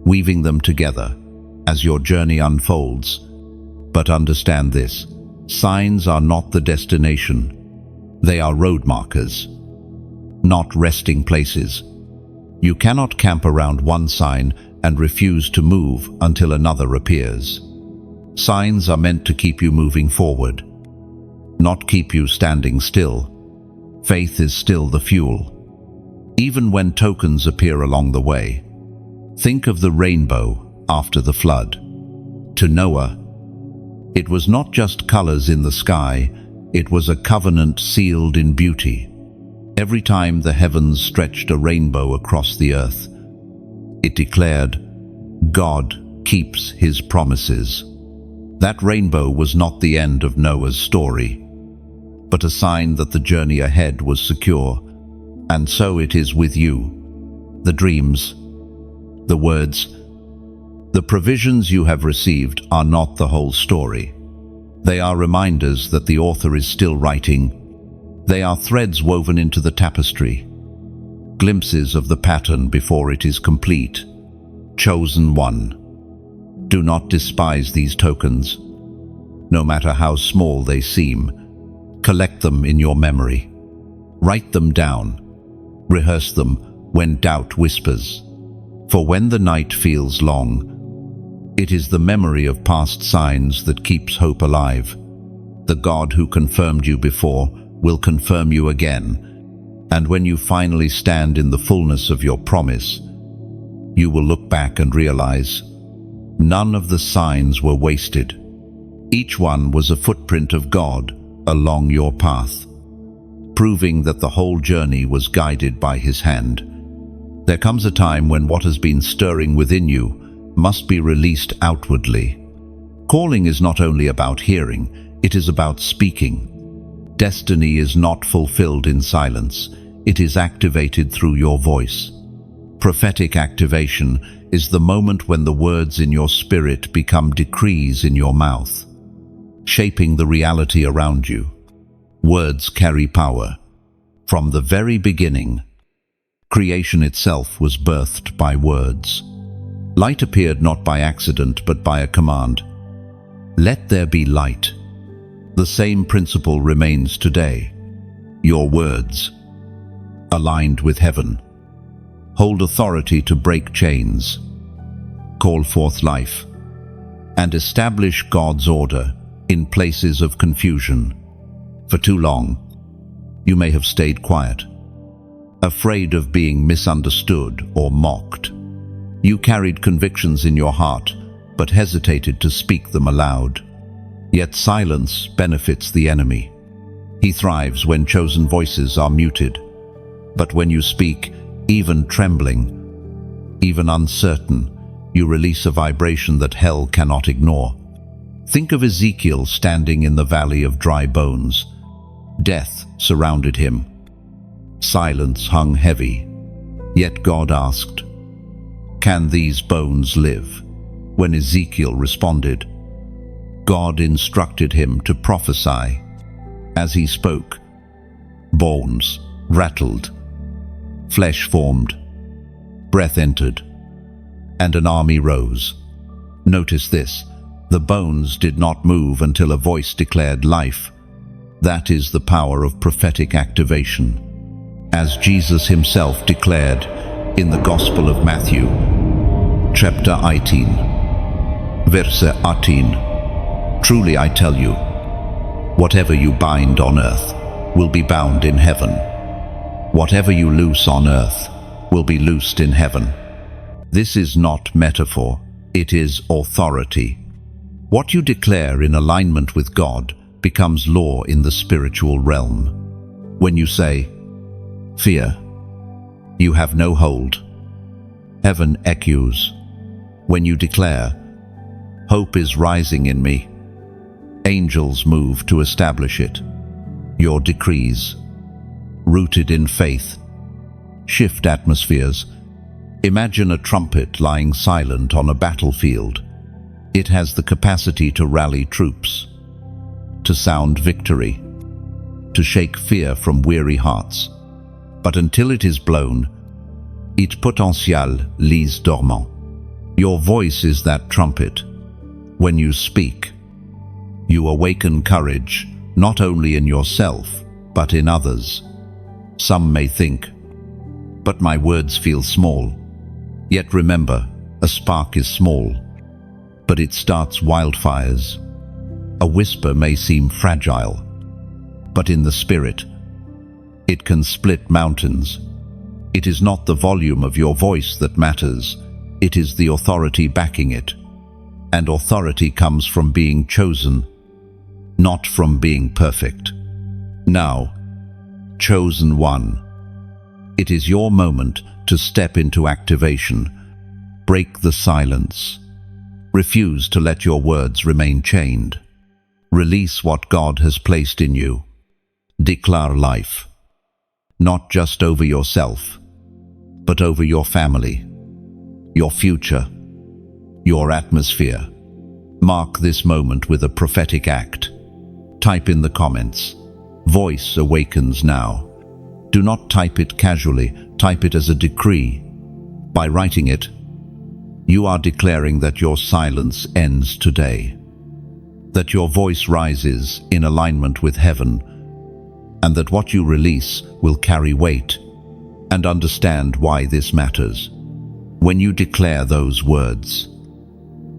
A: weaving them together as your journey unfolds. But understand this, signs are not the destination. They are road markers, not resting places. You cannot camp around one sign and refuse to move until another appears. Signs are meant to keep you moving forward, not keep you standing still. Faith is still the fuel, even when tokens appear along the way. Think of the rainbow after the flood. To Noah, it was not just colors in the sky, it was a covenant sealed in beauty. Every time the heavens stretched a rainbow across the earth, it declared, God keeps His promises. That rainbow was not the end of Noah's story, but a sign that the journey ahead was secure. And so it is with you. The dreams, the words, the provisions you have received are not the whole story. They are reminders that the author is still writing. They are threads woven into the tapestry, glimpses of the pattern before it is complete. Chosen one. Do not despise these tokens, no matter how small they seem. Collect them in your memory. Write them down. Rehearse them when doubt whispers. For when the night feels long, it is the memory of past signs that keeps hope alive. The God who confirmed you before will confirm you again. And when you finally stand in the fullness of your promise, you will look back and realize, None of the signs were wasted. Each one was a footprint of God along your path, proving that the whole journey was guided by His hand. There comes a time when what has been stirring within you must be released outwardly. Calling is not only about hearing, it is about speaking. Destiny is not fulfilled in silence, it is activated through your voice. Prophetic activation is the moment when the words in your spirit become decrees in your mouth, shaping the reality around you. Words carry power. From the very beginning, creation itself was birthed by words. Light appeared not by accident but by a command. Let there be light. The same principle remains today. Your words, aligned with heaven, hold authority to break chains, call forth life, and establish God's order in places of confusion. For too long, you may have stayed quiet, afraid of being misunderstood or mocked. You carried convictions in your heart, but hesitated to speak them aloud. Yet silence benefits the enemy. He thrives when chosen voices are muted. But when you speak, even trembling, even uncertain, you release a vibration that hell cannot ignore. Think of Ezekiel standing in the valley of dry bones. Death surrounded him. Silence hung heavy. Yet God asked, "Can these bones live?" When Ezekiel responded, God instructed him to prophesy. As he spoke, bones rattled, flesh formed, breath entered, and an army rose. Notice this, the bones did not move until a voice declared life. That is the power of prophetic activation. As Jesus himself declared in the Gospel of Matthew, chapter 18, verse 18, "Truly I tell you, whatever you bind on earth will be bound in heaven. Whatever you loose on earth will be loosed in heaven." This is not metaphor, it is authority. What you declare in alignment with God becomes law in the spiritual realm. When you say, "Fear, you have no hold," heaven echoes. When you declare, "Hope is rising in me," angels move to establish it. Your decrees, rooted in faith, shift atmospheres. Imagine a trumpet lying silent on a battlefield. It has the capacity to rally troops, to sound victory, to shake fear from weary hearts. But until it is blown, it potentiel lis dormant. Your voice is that trumpet. When you speak, you awaken courage, not only in yourself, but in others. Some may think, "But my words feel small." Yet remember, a spark is small, but it starts wildfires. A whisper may seem fragile, but in the spirit, it can split mountains. It is not the volume of your voice that matters, it is the authority backing it. And authority comes from being chosen, not from being perfect. Now, chosen one, it is your moment to step into activation. Break the silence. Refuse to let your words remain chained. Release what God has placed in you. Declare life, not just over yourself, but over your family, your future, your atmosphere. Mark this moment with a prophetic act. Type in the comments, "Voice awakens now." Do not type it casually, type it as a decree. By writing it, you are declaring that your silence ends today, that your voice rises in alignment with heaven, and that what you release will carry weight. And understand why this matters. When you declare those words,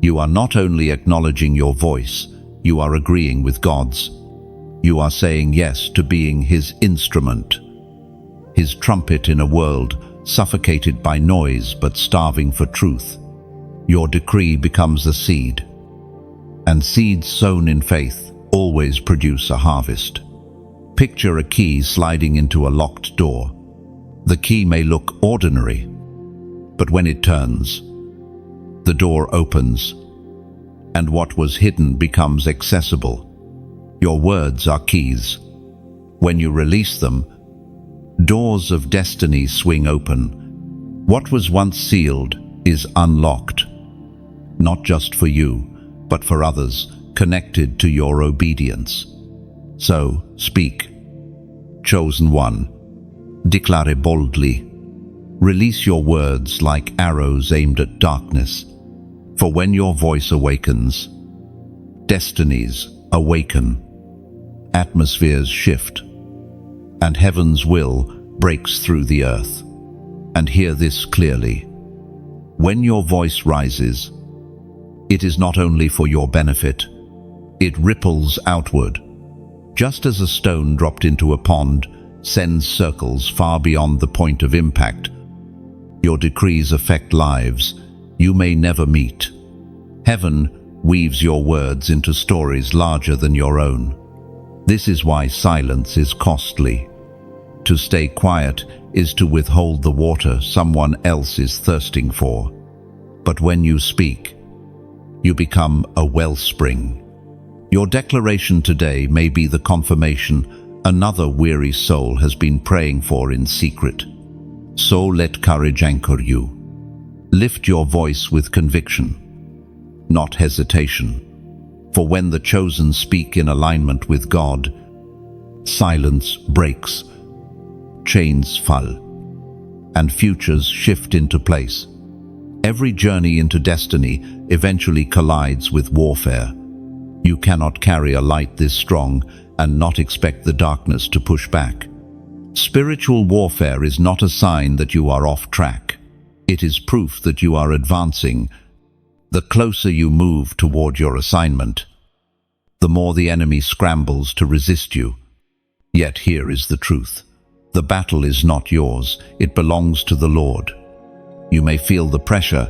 A: you are not only acknowledging your voice, you are agreeing with God's. You are saying yes to being His instrument, His trumpet in a world suffocated by noise but starving for truth. your decree becomes a seed. And seeds sown in faith always produce a harvest. Picture a key sliding into a locked door. The key may look ordinary, but when it turns, the door opens, and what was hidden becomes accessible. Your words are keys. When you release them, doors of destiny swing open. What was once sealed is unlocked, not just for you, but for others connected to your obedience. So, speak. Chosen one, declare boldly. Release your words like arrows aimed at darkness. For when your voice awakens, destinies awaken, atmospheres shift, and heaven's will breaks through the earth. And hear this clearly. When your voice rises, it is not only for your benefit, it ripples outward. Just as a stone dropped into a pond sends circles far beyond the point of impact, your decrees affect lives you may never meet. Heaven weaves your words into stories larger than your own. This is why silence is costly. To stay quiet is to withhold the water someone else is thirsting for. But when you speak, you become a wellspring. Your declaration today may be the confirmation another weary soul has been praying for in secret. So let courage anchor you. Lift your voice with conviction, not hesitation. For when the chosen speak in alignment with God, silence breaks, chains fall, and futures shift into place. Every journey into destiny eventually collides with warfare. You cannot carry a light this strong and not expect the darkness to push back. Spiritual warfare is not a sign that you are off track. It is proof that you are advancing. The closer you move toward your assignment, the more the enemy scrambles to resist you. Yet here is the truth. The battle is not yours. It belongs to the Lord. You may feel the pressure.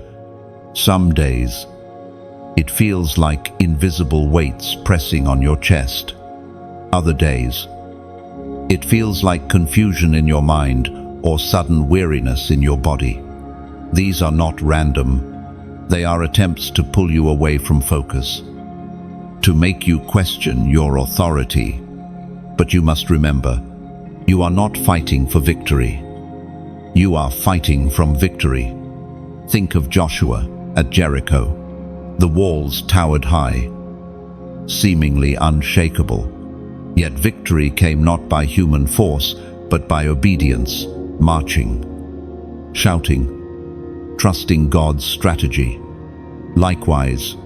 A: Some days, it feels like invisible weights pressing on your chest. Other days, it feels like confusion in your mind or sudden weariness in your body. These are not random. They are attempts to pull you away from focus, to make you question your authority. But you must remember, you are not fighting for victory. You are fighting from victory. Think of Joshua at Jericho. The walls towered high, seemingly unshakable. Yet victory came not by human force, but by obedience, marching, shouting, trusting God's strategy. Likewise,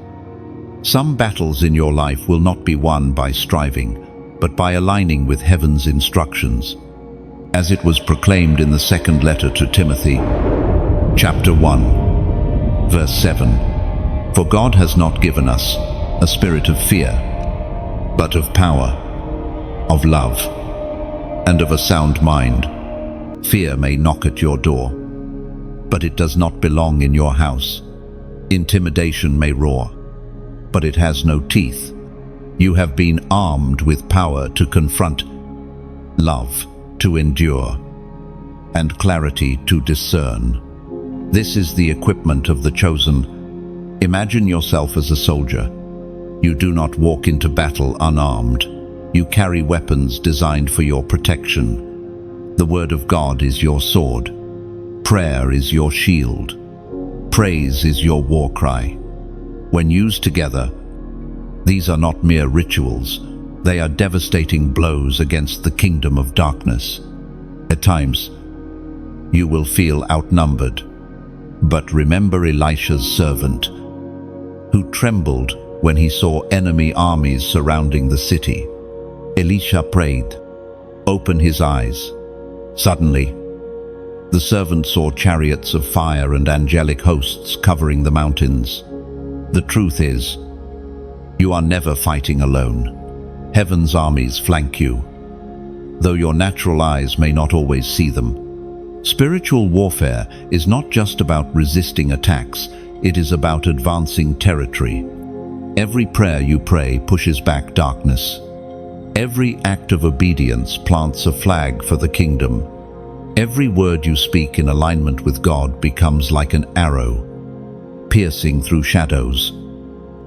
A: some battles in your life will not be won by striving, but by aligning with heaven's instructions. As it was proclaimed in the second letter to Timothy, chapter 1, verse 7, "For God has not given us a spirit of fear, but of power, of love, and of a sound mind." Fear may knock at your door, but it does not belong in your house. Intimidation may roar, but it has no teeth. You have been armed with power to confront, love to endure, and clarity to discern. This is the equipment of the chosen. Imagine yourself as a soldier. You do not walk into battle unarmed. You carry weapons designed for your protection. The word of God is your sword. Prayer is your shield. Praise is your war cry. When used together, these are not mere rituals. They are devastating blows against the kingdom of darkness. At times, you will feel outnumbered. But remember Elisha's servant, who trembled when he saw enemy armies surrounding the city. Elisha prayed, "Open his eyes." Suddenly, the servant saw chariots of fire and angelic hosts covering the mountains. The truth is, you are never fighting alone. Heaven's armies flank you, though your natural eyes may not always see them. Spiritual warfare is not just about resisting attacks, it is about advancing territory. Every prayer you pray pushes back darkness. Every act of obedience plants a flag for the kingdom. Every word you speak in alignment with God becomes like an arrow, piercing through shadows.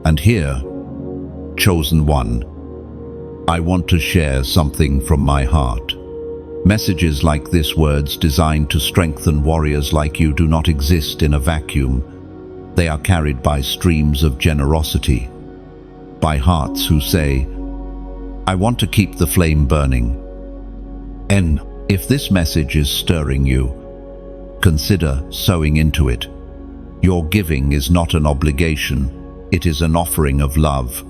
A: And here, chosen one, I want to share something from my heart. Messages like this, words designed to strengthen warriors like you, do not exist in a vacuum. They are carried by streams of generosity, by hearts who say, I want to keep the flame burning. And if this message is stirring you, consider sowing into it. Your giving is not an obligation, it is an offering of love.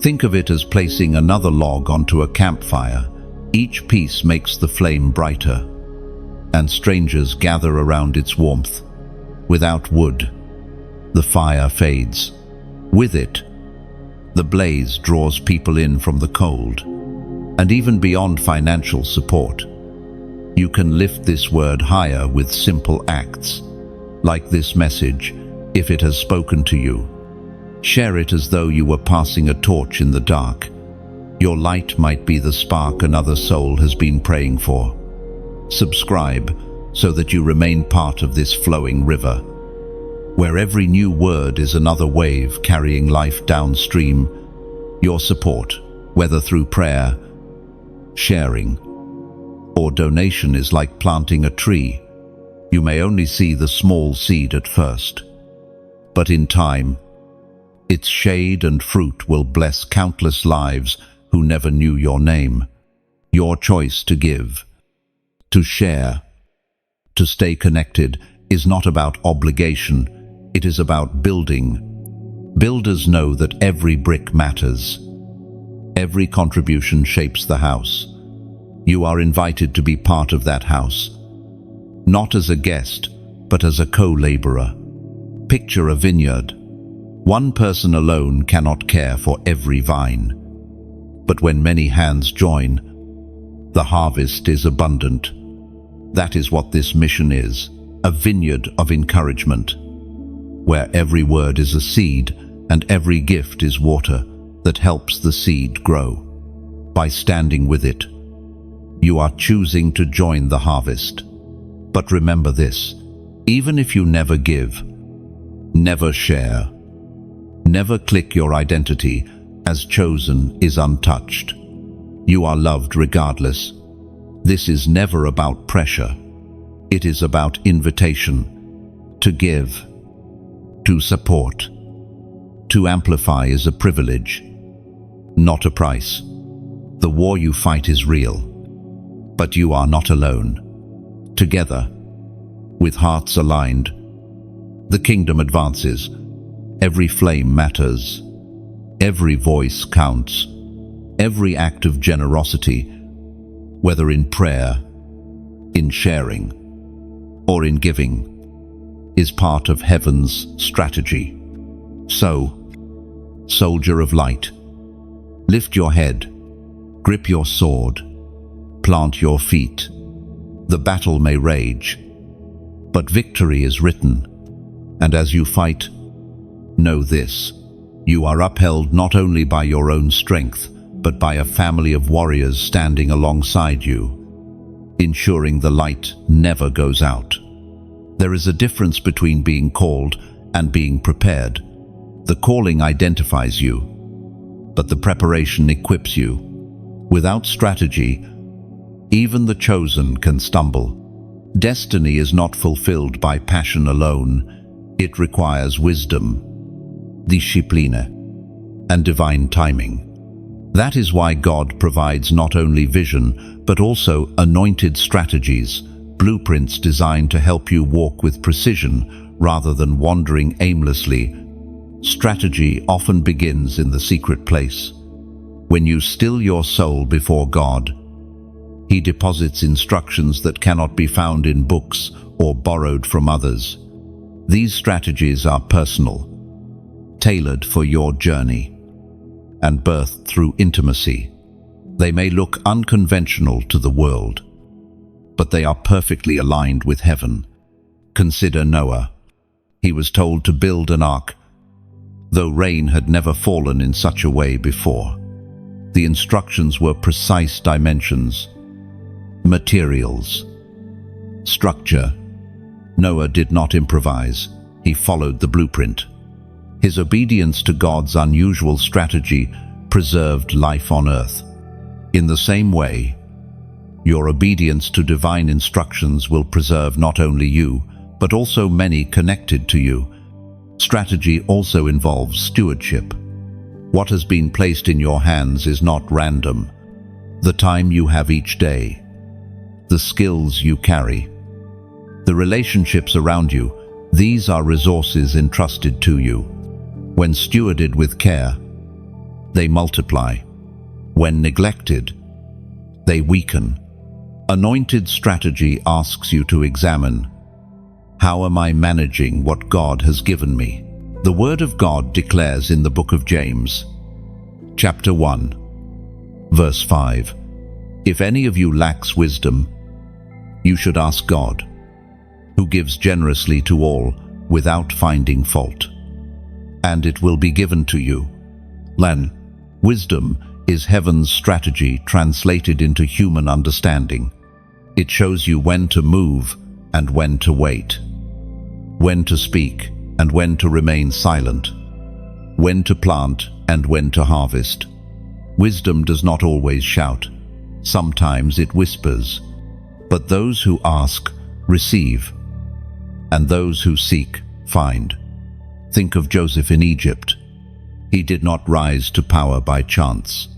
A: Think of it as placing another log onto a campfire. Each piece makes the flame brighter, and strangers gather around its warmth. Without wood, the fire fades. With it, the blaze draws people in from the cold, and even beyond financial support. You can lift this word higher with simple acts, like this message, if it has spoken to you. Share it as though you were passing a torch in the dark. Your light might be the spark another soul has been praying for. Subscribe so that you remain part of this flowing river, where every new word is another wave carrying life downstream. Your support, whether through prayer, sharing, or donation, is like planting a tree. You may only see the small seed at first, but in time, its shade and fruit will bless countless lives who never knew your name. Your choice to give, to share, to stay connected is not about obligation, it is about building. Builders know that every brick matters. Every contribution shapes the house. You are invited to be part of that house, not as a guest, but as a co-laborer. Picture a vineyard. One person alone cannot care for every vine. But when many hands join, the harvest is abundant. That is what this mission is, a vineyard of encouragement, where every word is a seed and every gift is water that helps the seed grow. By standing with it, you are choosing to join the harvest. But remember this, even if you never give, never share, never click your identity as chosen is untouched. You are loved regardless. This is never about pressure. It is about invitation to give, to support. To amplify is a privilege, not a price. The war you fight is real, but you are not alone. Together, with hearts aligned, the kingdom advances. Every flame matters. Every voice counts. Every act of generosity, whether in prayer, in sharing, or in giving, is part of heaven's strategy. So, soldier of light, lift your head, grip your sword, plant your feet. The battle may rage, but victory is written. And as you fight, know this, you are upheld not only by your own strength, but by a family of warriors standing alongside you, ensuring the light never goes out. There is a difference between being called and being prepared. The calling identifies you, but the preparation equips you. Without strategy, even the chosen can stumble. Destiny is not fulfilled by passion alone. It requires wisdom, discipline, and divine timing. That is why God provides not only vision, but also anointed strategies, blueprints designed to help you walk with precision rather than wandering aimlessly. Strategy often begins in the secret place. When you still your soul before God, He deposits instructions that cannot be found in books or borrowed from others. These strategies are personal, tailored for your journey, and birthed through intimacy. They may look unconventional to the world, but they are perfectly aligned with heaven. Consider Noah. He was told to build an ark, though rain had never fallen in such a way before. The instructions were precise: dimensions, materials, structure. Noah did not improvise. He followed the blueprint. His obedience to God's unusual strategy preserved life on earth. In the same way, your obedience to divine instructions will preserve not only you, but also many connected to you. Strategy also involves stewardship. What has been placed in your hands is not random. The time you have each day, the skills you carry, the relationships around you, these are resources entrusted to you. When stewarded with care, they multiply. When neglected, they weaken. Anointed strategy asks you to examine: how am I managing what God has given me? The Word of God declares in the book of James, chapter 1, verse 5, "If any of you lacks wisdom, you should ask God, who gives generously to all without finding fault, and it will be given to you." Wisdom is heaven's strategy translated into human understanding. It shows you when to move and when to wait, when to speak and when to remain silent, when to plant and when to harvest. Wisdom does not always shout. Sometimes it whispers. But those who ask, receive, and those who seek, find. Think of Joseph in Egypt. He did not rise to power by chance.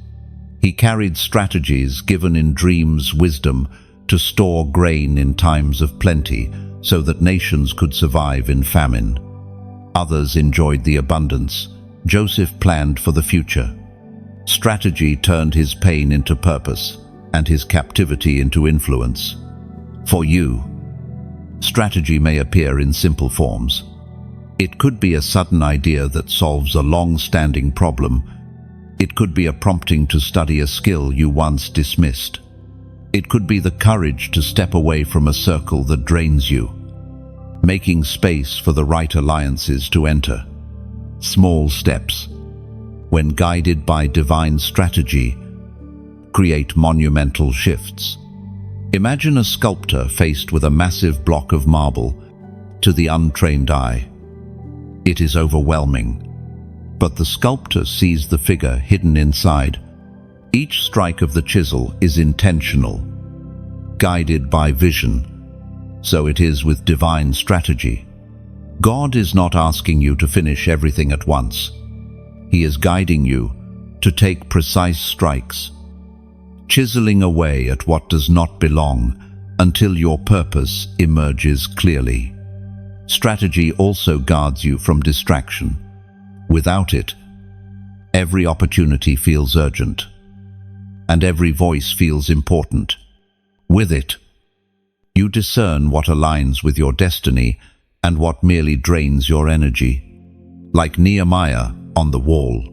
A: He carried strategies given in dreams, wisdom, to store grain in times of plenty so that nations could survive in famine. Others enjoyed the abundance. Joseph planned for the future. Strategy turned his pain into purpose and his captivity into influence. For you, strategy may appear in simple forms. It could be a sudden idea that solves a long-standing problem. It could be a prompting to study a skill you once dismissed. It could be the courage to step away from a circle that drains you, making space for the right alliances to enter. Small steps, when guided by divine strategy, create monumental shifts. Imagine a sculptor faced with a massive block of marble. To the untrained eye, it is overwhelming. But the sculptor sees the figure hidden inside. Each strike of the chisel is intentional, guided by vision. So it is with divine strategy. God is not asking you to finish everything at once. He is guiding you to take precise strikes, chiseling away at what does not belong until your purpose emerges clearly. Strategy also guards you from distraction. Without it, every opportunity feels urgent, and every voice feels important. With it, you discern what aligns with your destiny and what merely drains your energy. Like Nehemiah on the wall,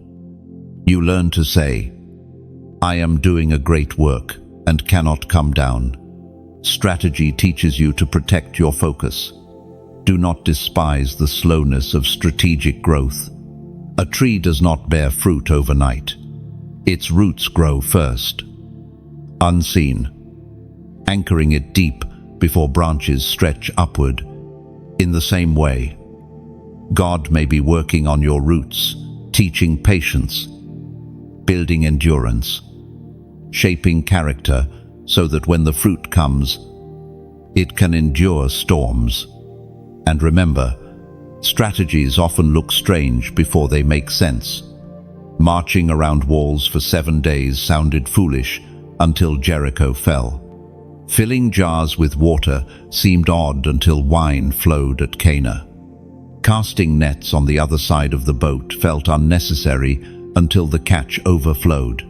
A: you learn to say, "I am doing a great work and cannot come down." Strategy teaches you to protect your focus. Do not despise the slowness of strategic growth. A tree does not bear fruit overnight. Its roots grow first, unseen, anchoring it deep before branches stretch upward. In the same way, God may be working on your roots, teaching patience, building endurance, shaping character so that when the fruit comes, it can endure storms. And remember, strategies often look strange before they make sense. Marching around walls for 7 days sounded foolish until Jericho fell. Filling jars with water seemed odd until wine flowed at Cana. Casting nets on the other side of the boat felt unnecessary until the catch overflowed.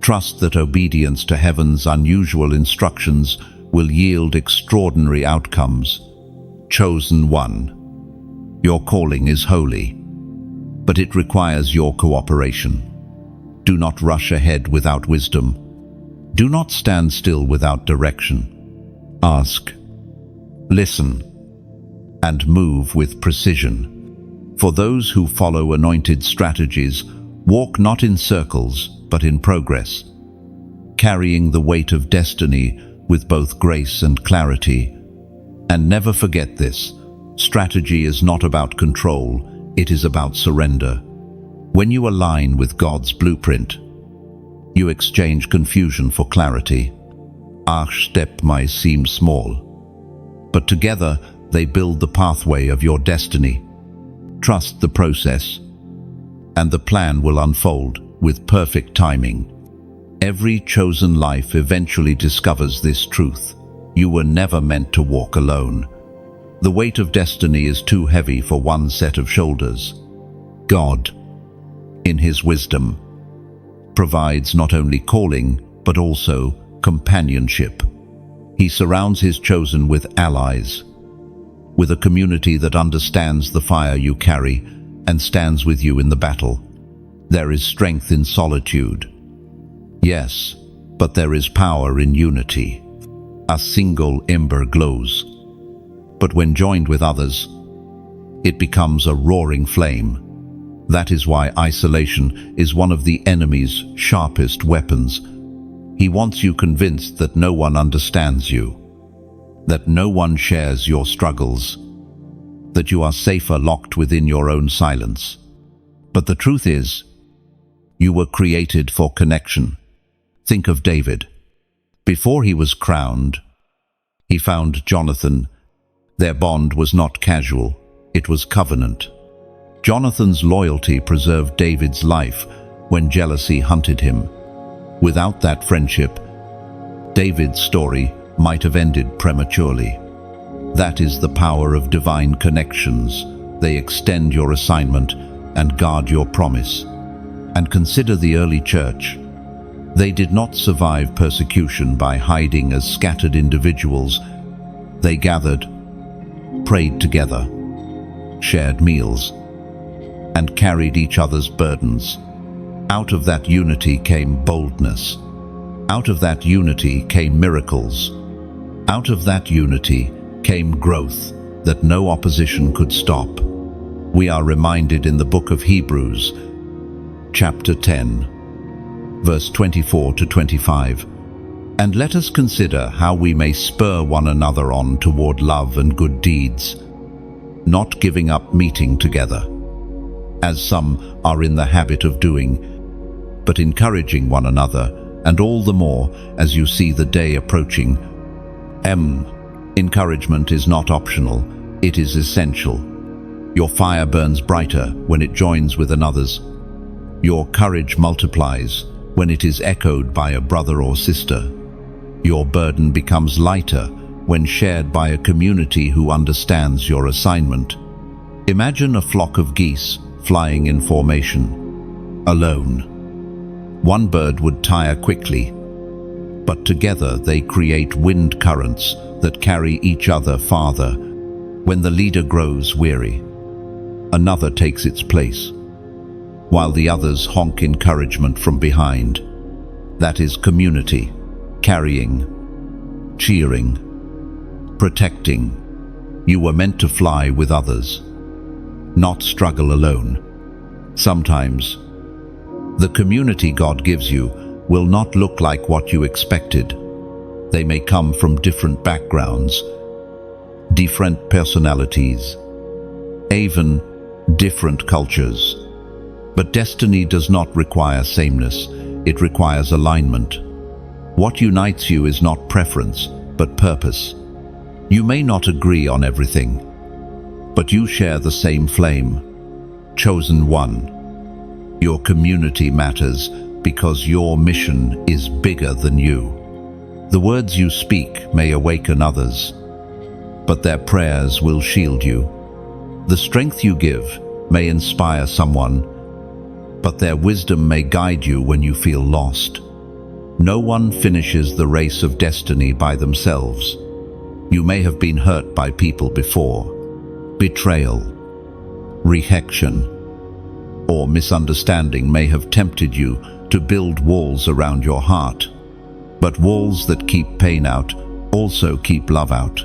A: Trust that obedience to heaven's unusual instructions will yield extraordinary outcomes. Chosen one, your calling is holy, but it requires your cooperation. Do not rush ahead without wisdom. Do not stand still without direction. Ask, listen, and move with precision. For those who follow anointed strategies, walk not in circles, but in progress, carrying the weight of destiny with both grace and clarity. And never forget this: strategy is not about control, it is about surrender. When you align with God's blueprint, you exchange confusion for clarity. Each step might seem small, but together they build the pathway of your destiny. Trust the process, and the plan will unfold with perfect timing. Every chosen life eventually discovers this truth: you were never meant to walk alone. The weight of destiny is too heavy for one set of shoulders. God, in His wisdom, provides not only calling, but also companionship. He surrounds His chosen with allies, with a community that understands the fire you carry and stands with you in the battle. There is strength in solitude. Yes, but there is power in unity. A single ember glows, but when joined with others, it becomes a roaring flame. That is why isolation is one of the enemy's sharpest weapons. He wants you convinced that no one understands you, that no one shares your struggles, that you are safer locked within your own silence. But the truth is, you were created for connection. Think of David. Before he was crowned, he found Jonathan. Their bond was not casual, it was covenant. Jonathan's loyalty preserved David's life when jealousy hunted him. Without that friendship, David's story might have ended prematurely. That is the power of divine connections. They extend your assignment and guard your promise. And consider the early church. They did not survive persecution by hiding as scattered individuals. They gathered, prayed together, shared meals, and carried each other's burdens. Out of that unity came boldness. Out of that unity came miracles. Out of that unity came growth that no opposition could stop. We are reminded in the book of Hebrews, chapter 10, verse 24 to 25. And let us consider how we may spur one another on toward love and good deeds, not giving up meeting together, as some are in the habit of doing, but encouraging one another, and all the more as you see the day approaching. Encouragement is not optional, it is essential. Your fire burns brighter when it joins with another's. Your courage multiplies when it is echoed by a brother or sister. Your burden becomes lighter when shared by a community who understands your assignment. Imagine a flock of geese flying in formation, alone. One bird would tire quickly, but together they create wind currents that carry each other farther. When the leader grows weary, another takes its place, while the others honk encouragement from behind. That is community, carrying, cheering, protecting. You were meant to fly with others, not struggle alone. Sometimes, the community God gives you will not look like what you expected. They may come from different backgrounds, different personalities, even different cultures. But destiny does not require sameness, it requires alignment. What unites you is not preference, but purpose. You may not agree on everything, but you share the same flame. Chosen one. Your community matters because your mission is bigger than you. The words you speak may awaken others, but their prayers will shield you. The strength you give may inspire someone, but their wisdom may guide you when you feel lost. No one finishes the race of destiny by themselves. You may have been hurt by people before. Betrayal, rejection, or misunderstanding may have tempted you to build walls around your heart. But walls that keep pain out also keep love out.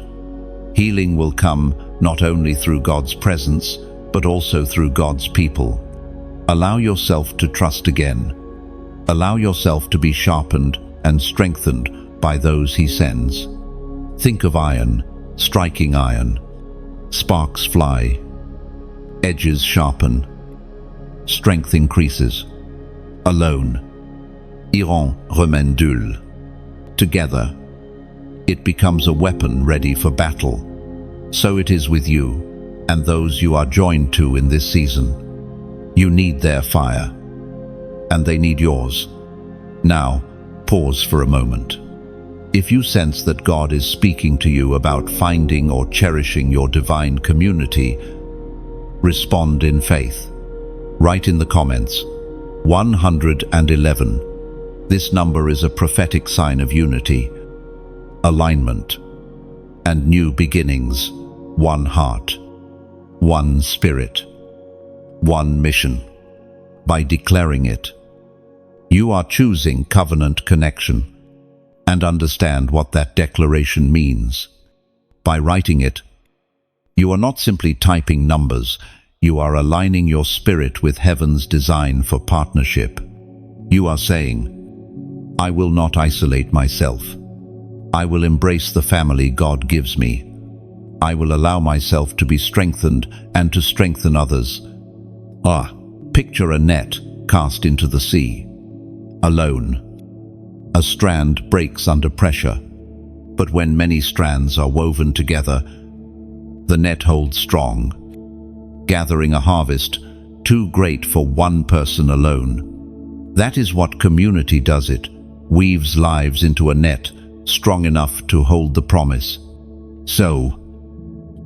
A: Healing will come not only through God's presence, but also through God's people. Allow yourself to trust again. Allow yourself to be sharpened and strengthened by those He sends. Think of iron, striking iron. Sparks fly. Edges sharpen. Strength increases. Alone, iron remendule. Together, it becomes a weapon ready for battle. So it is with you and those you are joined to in this season. You need their fire, and they need yours. Now, pause for a moment. If you sense that God is speaking to you about finding or cherishing your divine community, respond in faith. Write in the comments, 111. This number is a prophetic sign of unity, alignment, and new beginnings. One heart, one spirit, one mission. By declaring it, you are choosing covenant connection. And understand what that declaration means. By writing it, you are not simply typing numbers, you are aligning your spirit with heaven's design for partnership. You are saying, I will not isolate myself. I will embrace the family God gives me. I will allow myself to be strengthened and to strengthen others. Picture a net cast into the sea. Alone. A strand breaks under pressure, but when many strands are woven together, the net holds strong, gathering a harvest too great for one person alone. That is what community does. It weaves lives into a net strong enough to hold the promise. So,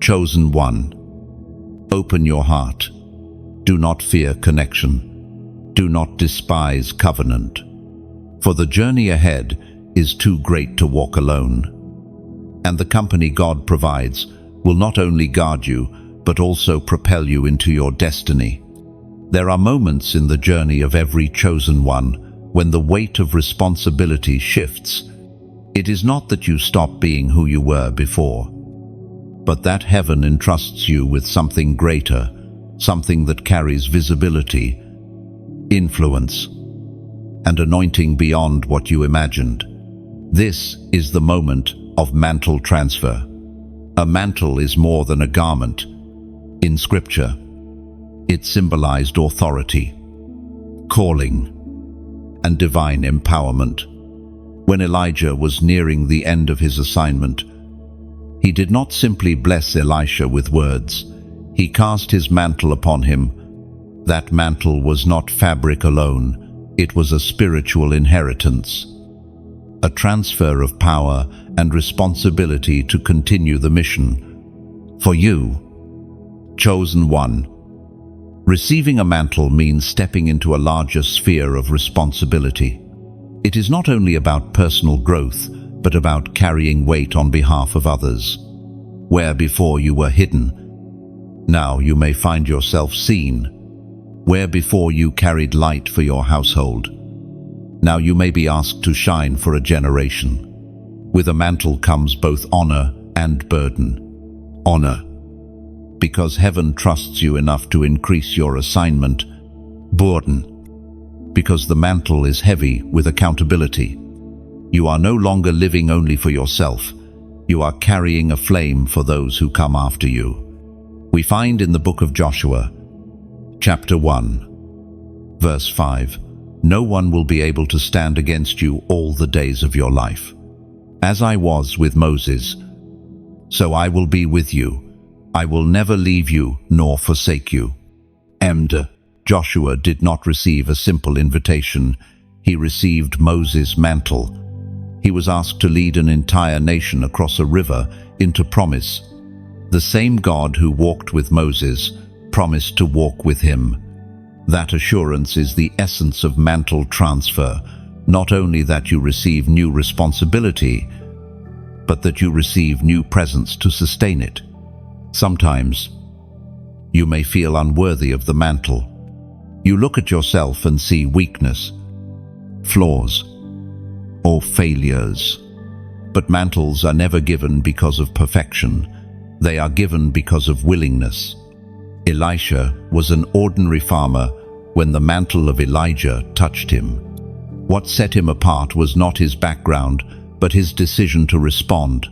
A: chosen one, open your heart. Do not fear connection. Do not despise covenant. For the journey ahead is too great to walk alone. And the company God provides will not only guard you, but also propel you into your destiny. There are moments in the journey of every chosen one when the weight of responsibility shifts. It is not that you stop being who you were before, but that heaven entrusts you with something greater, something that carries visibility, influence, and anointing beyond what you imagined. This is the moment of mantle transfer. A mantle is more than a garment. In Scripture, it symbolized authority, calling, and divine empowerment. When Elijah was nearing the end of his assignment, he did not simply bless Elisha with words. He cast his mantle upon him. That mantle was not fabric alone. It was a spiritual inheritance, a transfer of power and responsibility to continue the mission. For you, chosen one, receiving a mantle means stepping into a larger sphere of responsibility. It is not only about personal growth, but about carrying weight on behalf of others. Where before you were hidden, now you may find yourself seen. Where before you carried light for your household, now you may be asked to shine for a generation. With a mantle comes both honor and burden. Honor, because heaven trusts you enough to increase your assignment. Burden, because the mantle is heavy with accountability. You are no longer living only for yourself. You are carrying a flame for those who come after you. We find in the book of Joshua, Chapter 1, verse 5, no one will be able to stand against you all the days of your life. As I was with Moses, so I will be with you. I will never leave you nor forsake you. Joshua did not receive a simple invitation. He received Moses' mantle. He was asked to lead an entire nation across a river into promise. The same God who walked with Moses promised to walk with him. That assurance is the essence of mantle transfer, not only that you receive new responsibility, but that you receive new presence to sustain it. Sometimes, you may feel unworthy of the mantle. You look at yourself and see weakness, flaws, or failures. But mantles are never given because of perfection. They are given because of willingness. Elisha was an ordinary farmer when the mantle of Elijah touched him. What set him apart was not his background, but his decision to respond.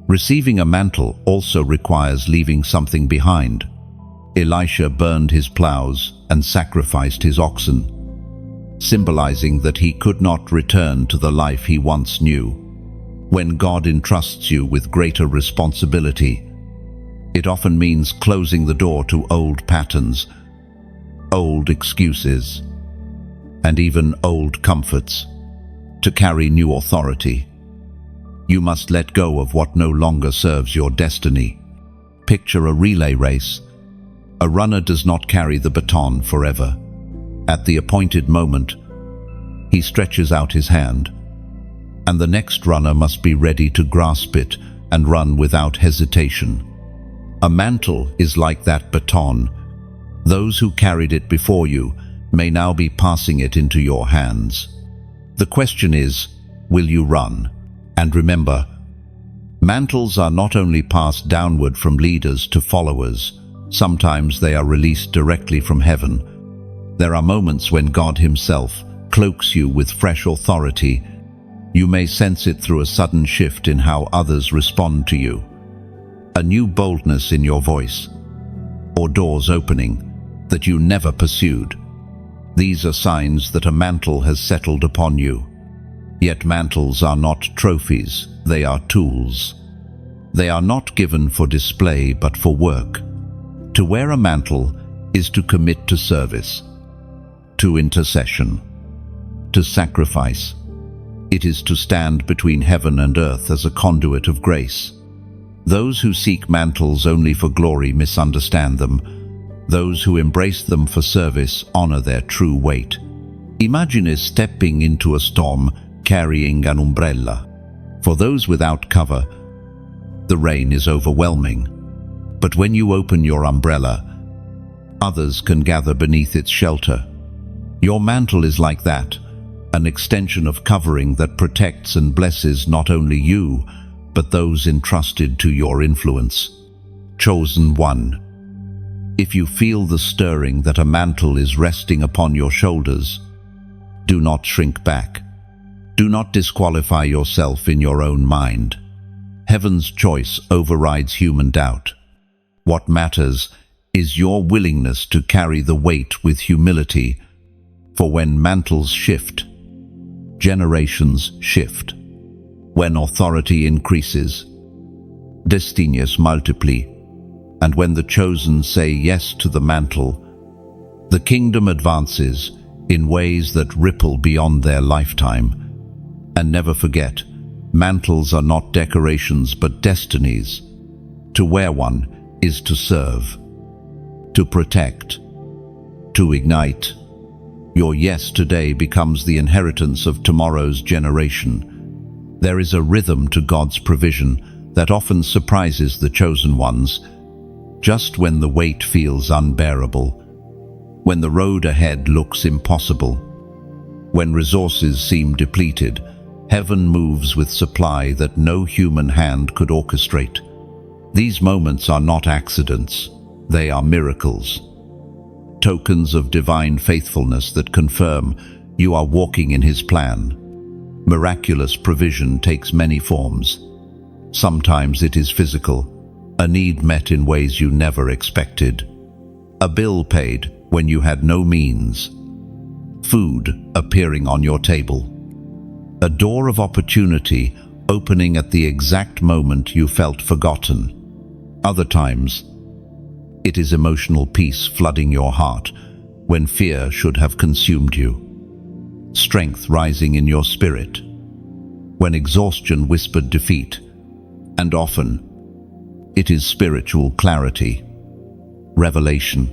A: Receiving a mantle also requires leaving something behind. Elisha burned his plows and sacrificed his oxen, symbolizing that he could not return to the life he once knew. When God entrusts you with greater responsibility, it often means closing the door to old patterns, old excuses, and even old comforts. To carry new authority, you must let go of what no longer serves your destiny. Picture a relay race. A runner does not carry the baton forever. At the appointed moment, he stretches out his hand, and the next runner must be ready to grasp it and run without hesitation. A mantle is like that baton. Those who carried it before you may now be passing it into your hands. The question is, will you run? And remember, mantles are not only passed downward from leaders to followers, sometimes they are released directly from heaven. There are moments when God Himself cloaks you with fresh authority. You may sense it through a sudden shift in how others respond to you, a new boldness in your voice, or doors opening that you never pursued. These are signs that a mantle has settled upon you. Yet mantles are not trophies, they are tools. They are not given for display but for work. To wear a mantle is to commit to service, to intercession, to sacrifice. It is to stand between heaven and earth as a conduit of grace. Those who seek mantles only for glory misunderstand them. Those who embrace them for service honor their true weight. Imagine stepping into a storm carrying an umbrella. For those without cover, the rain is overwhelming. But when you open your umbrella, others can gather beneath its shelter. Your mantle is like that, an extension of covering that protects and blesses not only you, but those entrusted to your influence. Chosen one. If you feel the stirring that a mantle is resting upon your shoulders, do not shrink back. Do not disqualify yourself in your own mind. Heaven's choice overrides human doubt. What matters is your willingness to carry the weight with humility, for when mantles shift, generations shift. When authority increases, destinies multiply, and when the chosen say yes to the mantle, the kingdom advances in ways that ripple beyond their lifetime. And never forget, mantles are not decorations but destinies. To wear one is to serve, to protect, to ignite. Your yes today becomes the inheritance of tomorrow's generation. There is a rhythm to God's provision that often surprises the chosen ones. Just when the weight feels unbearable, when the road ahead looks impossible, when resources seem depleted, heaven moves with supply that no human hand could orchestrate. These moments are not accidents, they are miracles. Tokens of divine faithfulness that confirm you are walking in His plan. Miraculous provision takes many forms. Sometimes it is physical, a need met in ways you never expected. A bill paid when you had no means. Food appearing on your table. A door of opportunity opening at the exact moment you felt forgotten. Other times, it is emotional peace flooding your heart when fear should have consumed you. Strength rising in your spirit when exhaustion whispered defeat. And often, it is spiritual clarity, revelation,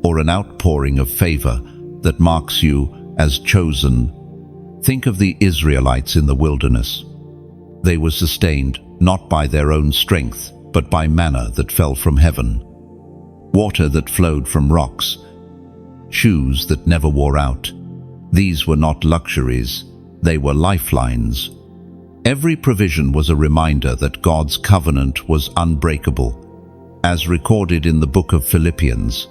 A: or an outpouring of favor that marks you as chosen. Think of the Israelites in the wilderness. They were sustained not by their own strength, but by manna that fell from heaven, water that flowed from rocks, shoes that never wore out. These were not luxuries, they were lifelines. Every provision was a reminder that God's covenant was unbreakable, as recorded in the book of Philippians,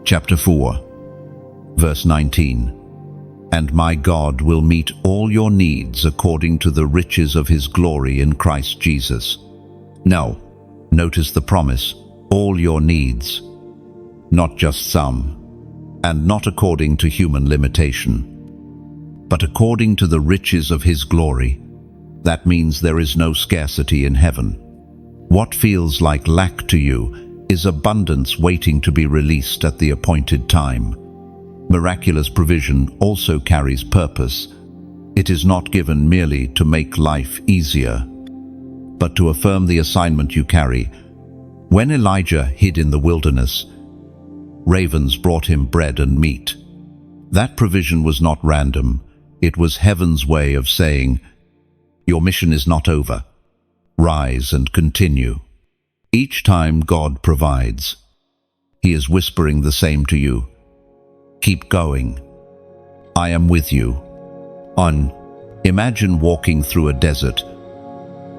A: chapter 4, verse 19. And my God will meet all your needs according to the riches of his glory in Christ Jesus. Now, notice the promise, all your needs, not just some, and not according to human limitation, but according to the riches of his glory. That means there is no scarcity in heaven. What feels like lack to you is abundance waiting to be released at the appointed time. Miraculous provision also carries purpose. It is not given merely to make life easier, but to affirm the assignment you carry. When Elijah hid in the wilderness, ravens brought him bread and meat. That provision was not random. It was heaven's way of saying, your mission is not over. Rise and continue. Each time God provides, he is whispering the same to you. Keep going. I am with you. Imagine walking through a desert,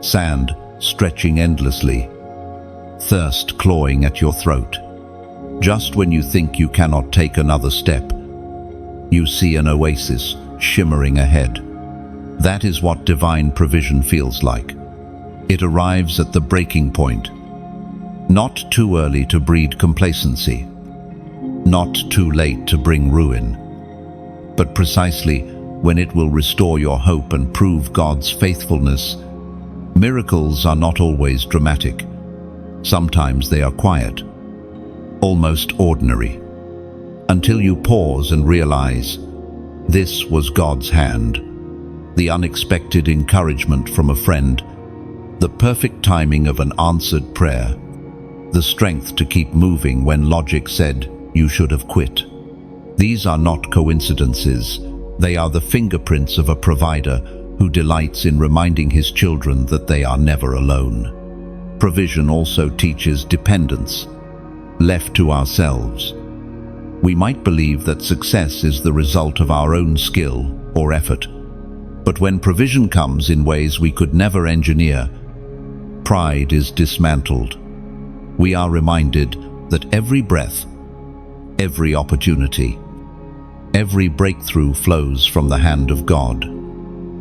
A: sand stretching endlessly, thirst clawing at your throat. Just when you think you cannot take another step, you see an oasis shimmering ahead. That is what divine provision feels like. It arrives at the breaking point, not too early to breed complacency, not too late to bring ruin, but precisely when it will restore your hope and prove God's faithfulness. Miracles are not always dramatic. Sometimes they are quiet, almost ordinary, until you pause and realize this was God's hand. The unexpected encouragement from a friend, the perfect timing of an answered prayer, the strength to keep moving when logic said you should have quit. These are not coincidences. They are the fingerprints of a provider who delights in reminding his children that they are never alone. Provision also teaches dependence. Left to ourselves, we might believe that success is the result of our own skill or effort. But when provision comes in ways we could never engineer, pride is dismantled. We are reminded that every breath, every opportunity, every breakthrough flows from the hand of God.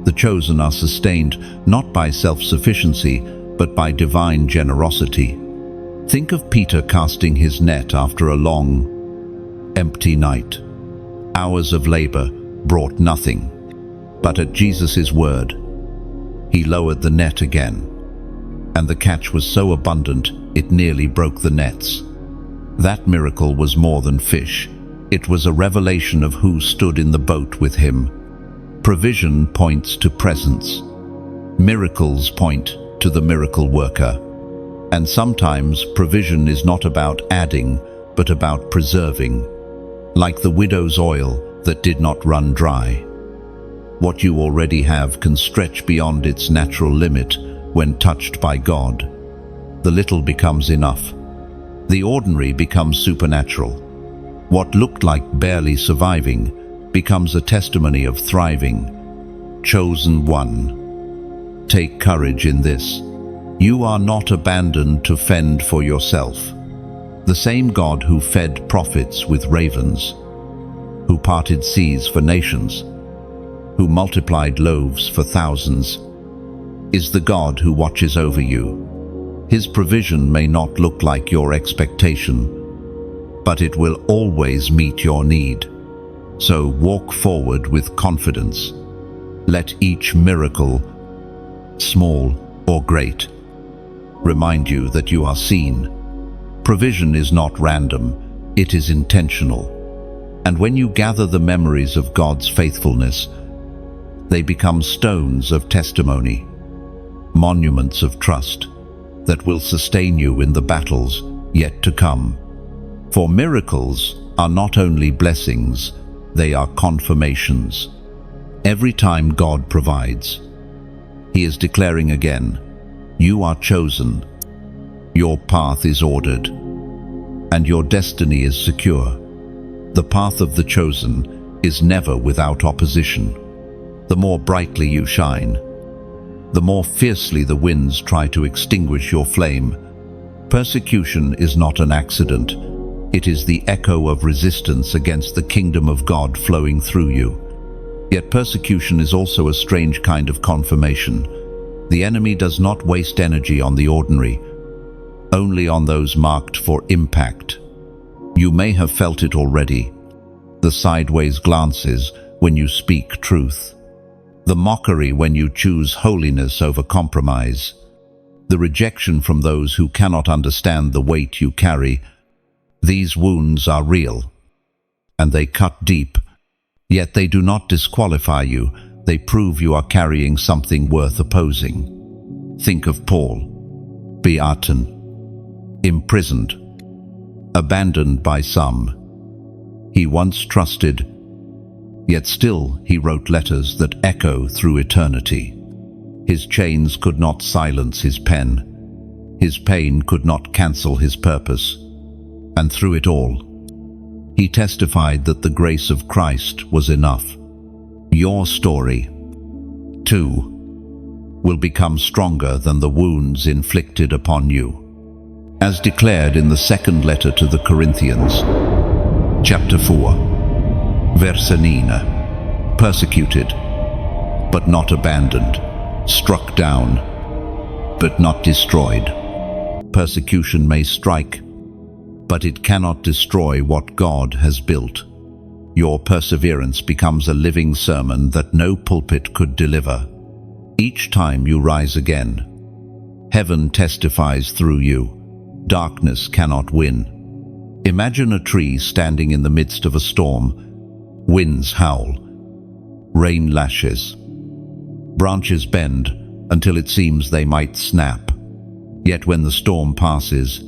A: The chosen are sustained not by self-sufficiency, but by divine generosity. Think of Peter casting his net after a long, empty night. Hours of labor brought nothing. But at Jesus' word, he lowered the net again, and the catch was so abundant it nearly broke the nets. That miracle was more than fish. It was a revelation of who stood in the boat with him. Provision points to presence. Miracles point to the miracle worker. And sometimes provision is not about adding, but about preserving, like the widow's oil that did not run dry. What you already have can stretch beyond its natural limit when touched by God. The little becomes enough. The ordinary becomes supernatural. What looked like barely surviving becomes a testimony of thriving. Chosen one. Take courage in this. You are not abandoned to fend for yourself. The same God who fed prophets with ravens, who parted seas for nations, who multiplied loaves for thousands, is the God who watches over you. His provision may not look like your expectation, but it will always meet your need. So walk forward with confidence. Let each miracle, small or great, remind you that you are seen. Provision is not random, it is intentional. And when you gather the memories of God's faithfulness, they become stones of testimony, monuments of trust that will sustain you in the battles yet to come. For miracles are not only blessings, they are confirmations. Every time God provides, He is declaring again, you are chosen, your path is ordered, and your destiny is secure. The path of the chosen is never without opposition. The more brightly you shine, the more fiercely the winds try to extinguish your flame. Persecution is not an accident. It is the echo of resistance against the kingdom of God flowing through you. Yet persecution is also a strange kind of confirmation. The enemy does not waste energy on the ordinary, only on those marked for impact. You may have felt it already. The sideways glances when you speak truth. The mockery when you choose holiness over compromise. The rejection from those who cannot understand the weight you carry. These wounds are real, and they cut deep. Yet they do not disqualify you. They prove you are carrying something worth opposing. Think of Paul, beaten, imprisoned, abandoned by some. He once trusted, yet still he wrote letters that echo through eternity. His chains could not silence his pen. His pain could not cancel his purpose. And through it all, he testified that the grace of Christ was enough. Your story, too, will become stronger than the wounds inflicted upon you. As declared in the second letter to the Corinthians, chapter 4, verse 9, persecuted, but not abandoned, struck down, but not destroyed. Persecution may strike, but it cannot destroy what God has built. Your perseverance becomes a living sermon that no pulpit could deliver. Each time you rise again, heaven testifies through you. Darkness cannot win. Imagine a tree standing in the midst of a storm. Winds howl, rain lashes, branches bend until it seems they might snap. Yet when the storm passes,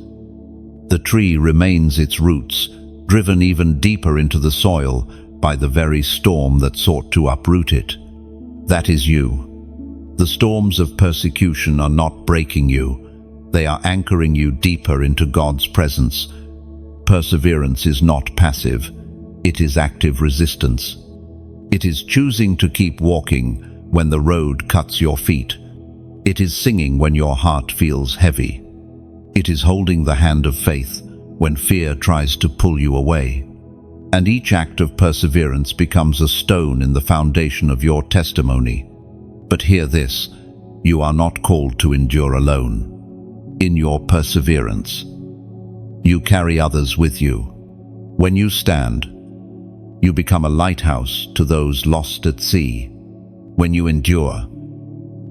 A: the tree remains its roots, driven even deeper into the soil by the very storm that sought to uproot it. That is you. The storms of persecution are not breaking you. They are anchoring you deeper into God's presence. Perseverance is not passive. It is active resistance. It is choosing to keep walking when the road cuts your feet. It is singing when your heart feels heavy. It is holding the hand of faith when fear tries to pull you away. And each act of perseverance becomes a stone in the foundation of your testimony. But hear this, you are not called to endure alone. In your perseverance, you carry others with you. When you stand, you become a lighthouse to those lost at sea. When you endure,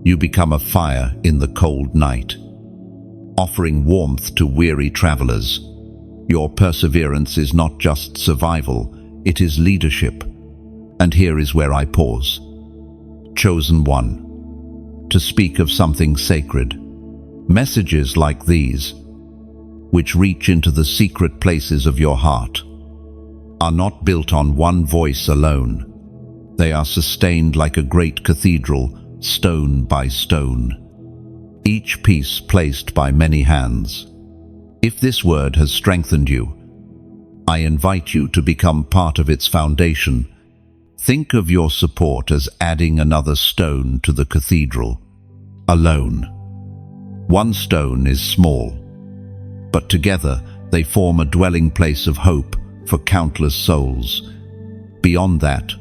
A: you become a fire in the cold night, offering warmth to weary travelers. Your perseverance is not just survival, it is leadership. And here is where I pause. Chosen one, to speak of something sacred. Messages like these, which reach into the secret places of your heart, are not built on one voice alone. They are sustained like a great cathedral, stone by stone, each piece placed by many hands. If this word has strengthened you, I invite you to become part of its foundation. Think of your support as adding another stone to the cathedral. Alone, one stone is small, but together they form a dwelling place of hope for countless souls. Beyond that,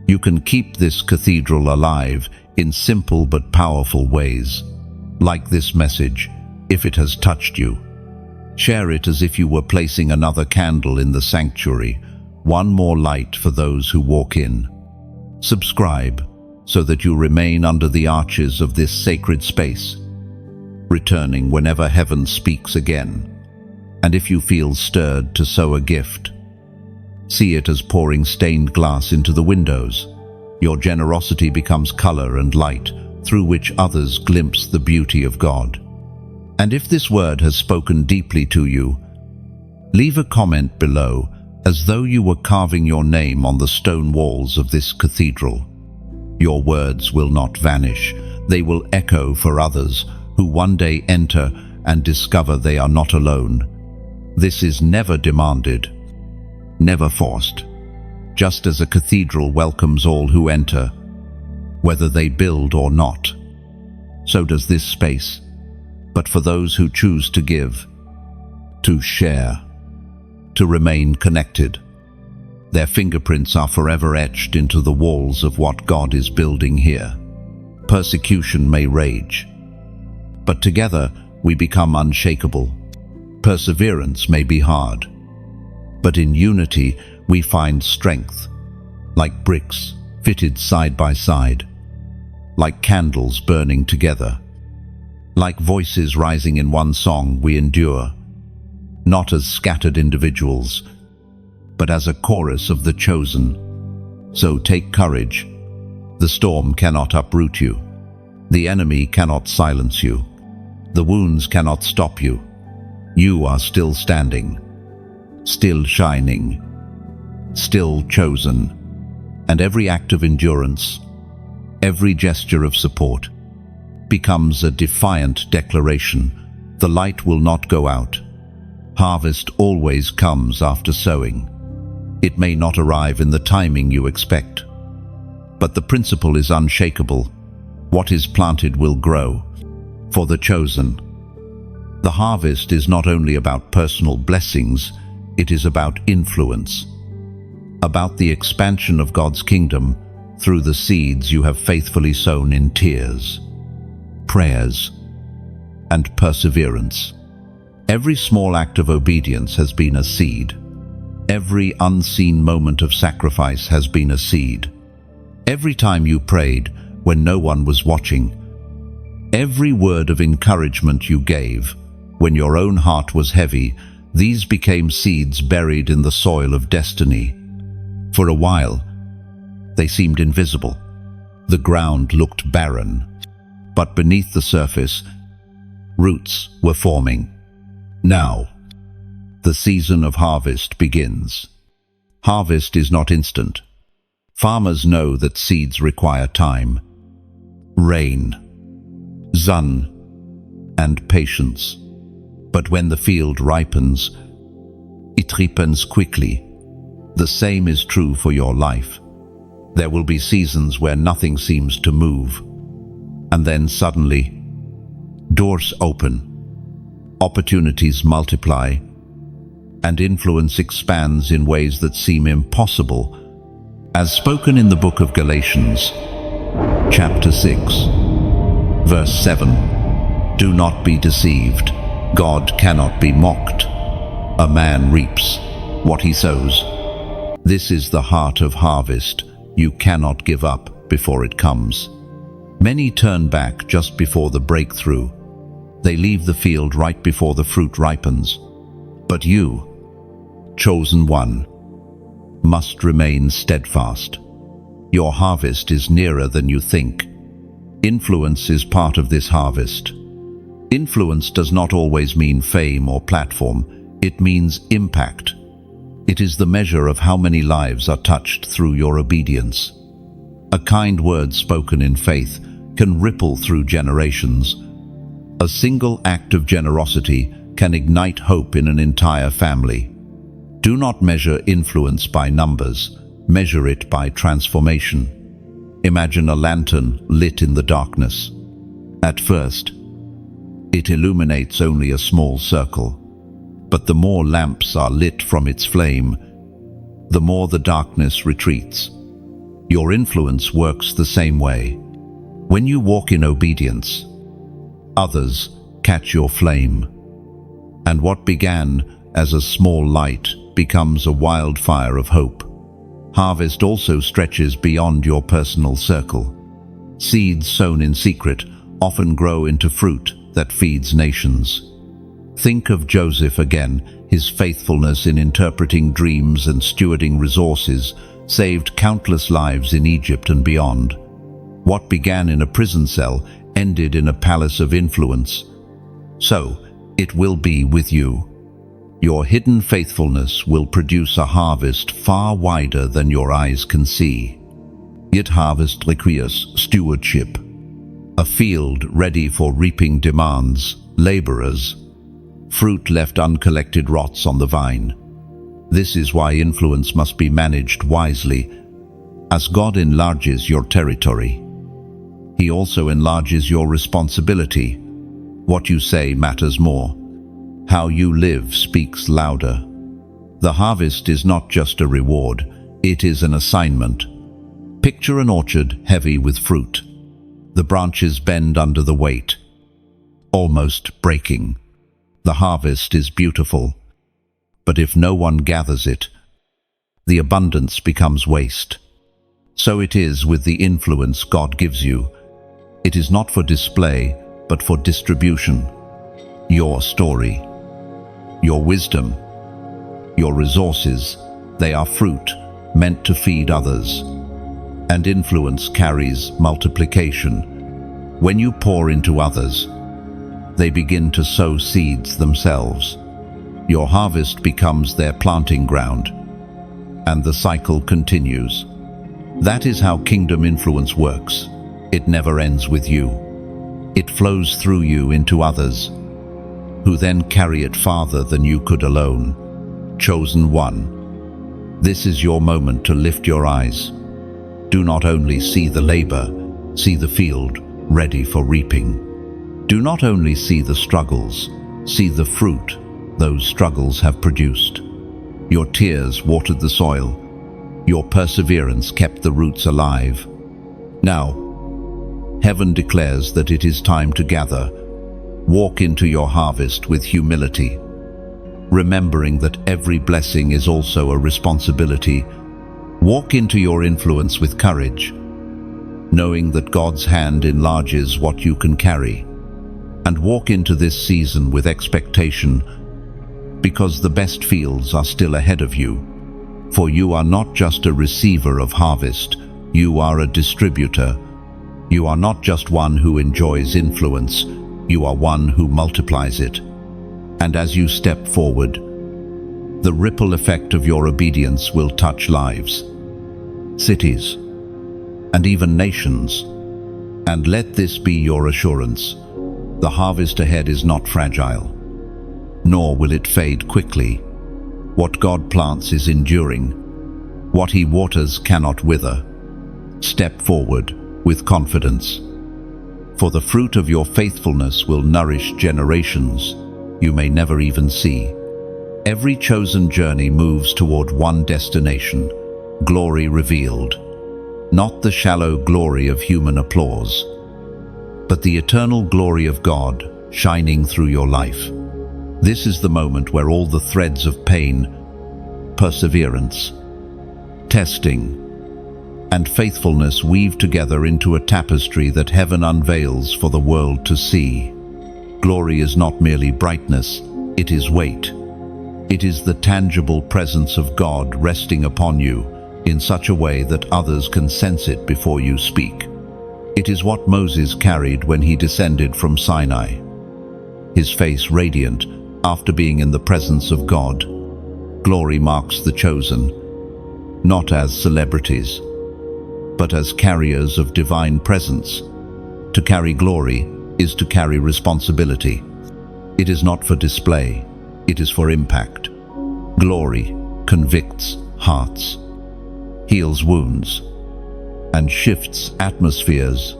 A: you can keep this cathedral alive in simple but powerful ways. Like this message, if it has touched you, share it as if you were placing another candle in the sanctuary, one more light for those who walk in. Subscribe so that you remain under the arches of this sacred space, returning whenever heaven speaks again. And if you feel stirred to sow a gift, see it as pouring stained glass into the windows. Your generosity becomes color and light through which others glimpse the beauty of God. And if this word has spoken deeply to you, leave a comment below as though you were carving your name on the stone walls of this cathedral. Your words will not vanish. They will echo for others who one day enter and discover they are not alone. This is never demanded, never forced. Just as a cathedral welcomes all who enter, whether they build or not. so does this space. But for those who choose to give, to share, to remain connected, their fingerprints are forever etched into the walls of what God is building here. Persecution may rage, but together we become unshakable. Perseverance may be hard, but in unity we find strength, like bricks fitted side by side, like candles burning together, like voices rising in one song we endure, not as scattered individuals, but as a chorus of the chosen. So take courage. The storm cannot uproot you. The enemy cannot silence you. The wounds cannot stop you. You are still standing, still shining, still chosen. And every act of endurance, every gesture of support, becomes a defiant declaration. The light will not go out. Harvest always comes after sowing. It may not arrive in the timing you expect, but the principle is unshakable. What is planted will grow. For the chosen, the harvest is not only about personal blessings, it is about influence, about the expansion of God's kingdom through the seeds you have faithfully sown in tears, prayers, and perseverance. Every small act of obedience has been a seed. Every unseen moment of sacrifice has been a seed. Every time you prayed when no one was watching, every word of encouragement you gave when your own heart was heavy, these became seeds buried in the soil of destiny. For a while, they seemed invisible. The ground looked barren, but beneath the surface, roots were forming. Now, the season of harvest begins. Harvest is not instant. Farmers know that seeds require time, rain, sun, and patience. But when the field ripens, it ripens quickly. The same is true for your life. There will be seasons where nothing seems to move, and then suddenly, doors open, opportunities multiply, and influence expands in ways that seem impossible, as spoken in the book of Galatians, chapter 6, verse 7. Do not be deceived. God cannot be mocked. A man reaps what he sows. This is the heart of harvest. You cannot give up before it comes. Many turn back just before the breakthrough. They leave the field right before the fruit ripens. But you, chosen one, must remain steadfast. Your harvest is nearer than you think. Influence is part of this harvest. Influence does not always mean fame or platform. It means impact. It is the measure of how many lives are touched through your obedience. A kind word spoken in faith can ripple through generations. A single act of generosity can ignite hope in an entire family. Do not measure influence by numbers. Measure it by transformation. Imagine a lantern lit in the darkness. At first, it illuminates only a small circle. But the more lamps are lit from its flame, the more the darkness retreats. Your influence works the same way. When you walk in obedience, others catch your flame. And what began as a small light becomes a wildfire of hope. Harvest also stretches beyond your personal circle. Seeds sown in secret often grow into fruit that feeds nations. Think of Joseph again. His faithfulness in interpreting dreams and stewarding resources saved countless lives in Egypt and beyond. What began in a prison cell ended in a palace of influence. So, it will be with you. Your hidden faithfulness will produce a harvest far wider than your eyes can see. It harvest requires stewardship. A field ready for reaping demands laborers. Fruit left uncollected rots on the vine. This is why influence must be managed wisely. As God enlarges your territory, He also enlarges your responsibility. What you say matters more. How you live speaks louder. The harvest is not just a reward, it is an assignment. Picture an orchard heavy with fruit. The branches bend under the weight, almost breaking. The harvest is beautiful, but if no one gathers it, the abundance becomes waste. So it is with the influence God gives you. It is not for display, but for distribution. Your story, your wisdom, your resources, they are fruit meant to feed others. And influence carries multiplication. When you pour into others, they begin to sow seeds themselves. Your harvest becomes their planting ground, and the cycle continues. That is how kingdom influence works. It never ends with you. It flows through you into others, who then carry it farther than you could alone. Chosen one, this is your moment to lift your eyes. Do not only see the labor, see the field ready for reaping. Do not only see the struggles, see the fruit those struggles have produced. Your tears watered the soil. Your perseverance kept the roots alive. Now, heaven declares that it is time to gather. Walk into your harvest with humility, remembering that every blessing is also a responsibility. Walk into your influence with courage, knowing that God's hand enlarges what you can carry. And walk into this season with expectation, because the best fields are still ahead of you. For you are not just a receiver of harvest, you are a distributor. You are not just one who enjoys influence, you are one who multiplies it. And as you step forward, the ripple effect of your obedience will touch lives, cities, and even nations. And let this be your assurance: the harvest ahead is not fragile, nor will it fade quickly. What God plants is enduring. What He waters cannot wither. Step forward with confidence, for the fruit of your faithfulness will nourish generations you may never even see. Every chosen journey moves toward one destination: glory revealed. Not the shallow glory of human applause, but the eternal glory of God shining through your life. This is the moment where all the threads of pain, perseverance, testing, and faithfulness weave together into a tapestry that heaven unveils for the world to see. Glory is not merely brightness, it is weight. It is the tangible presence of God resting upon you in such a way that others can sense it before you speak. It is what Moses carried when he descended from Sinai, his face radiant after being in the presence of God. Glory marks the chosen, not as celebrities, but as carriers of divine presence. To carry glory is to carry responsibility. It is not for display, it is for impact. Glory convicts hearts, heals wounds, and shifts atmospheres.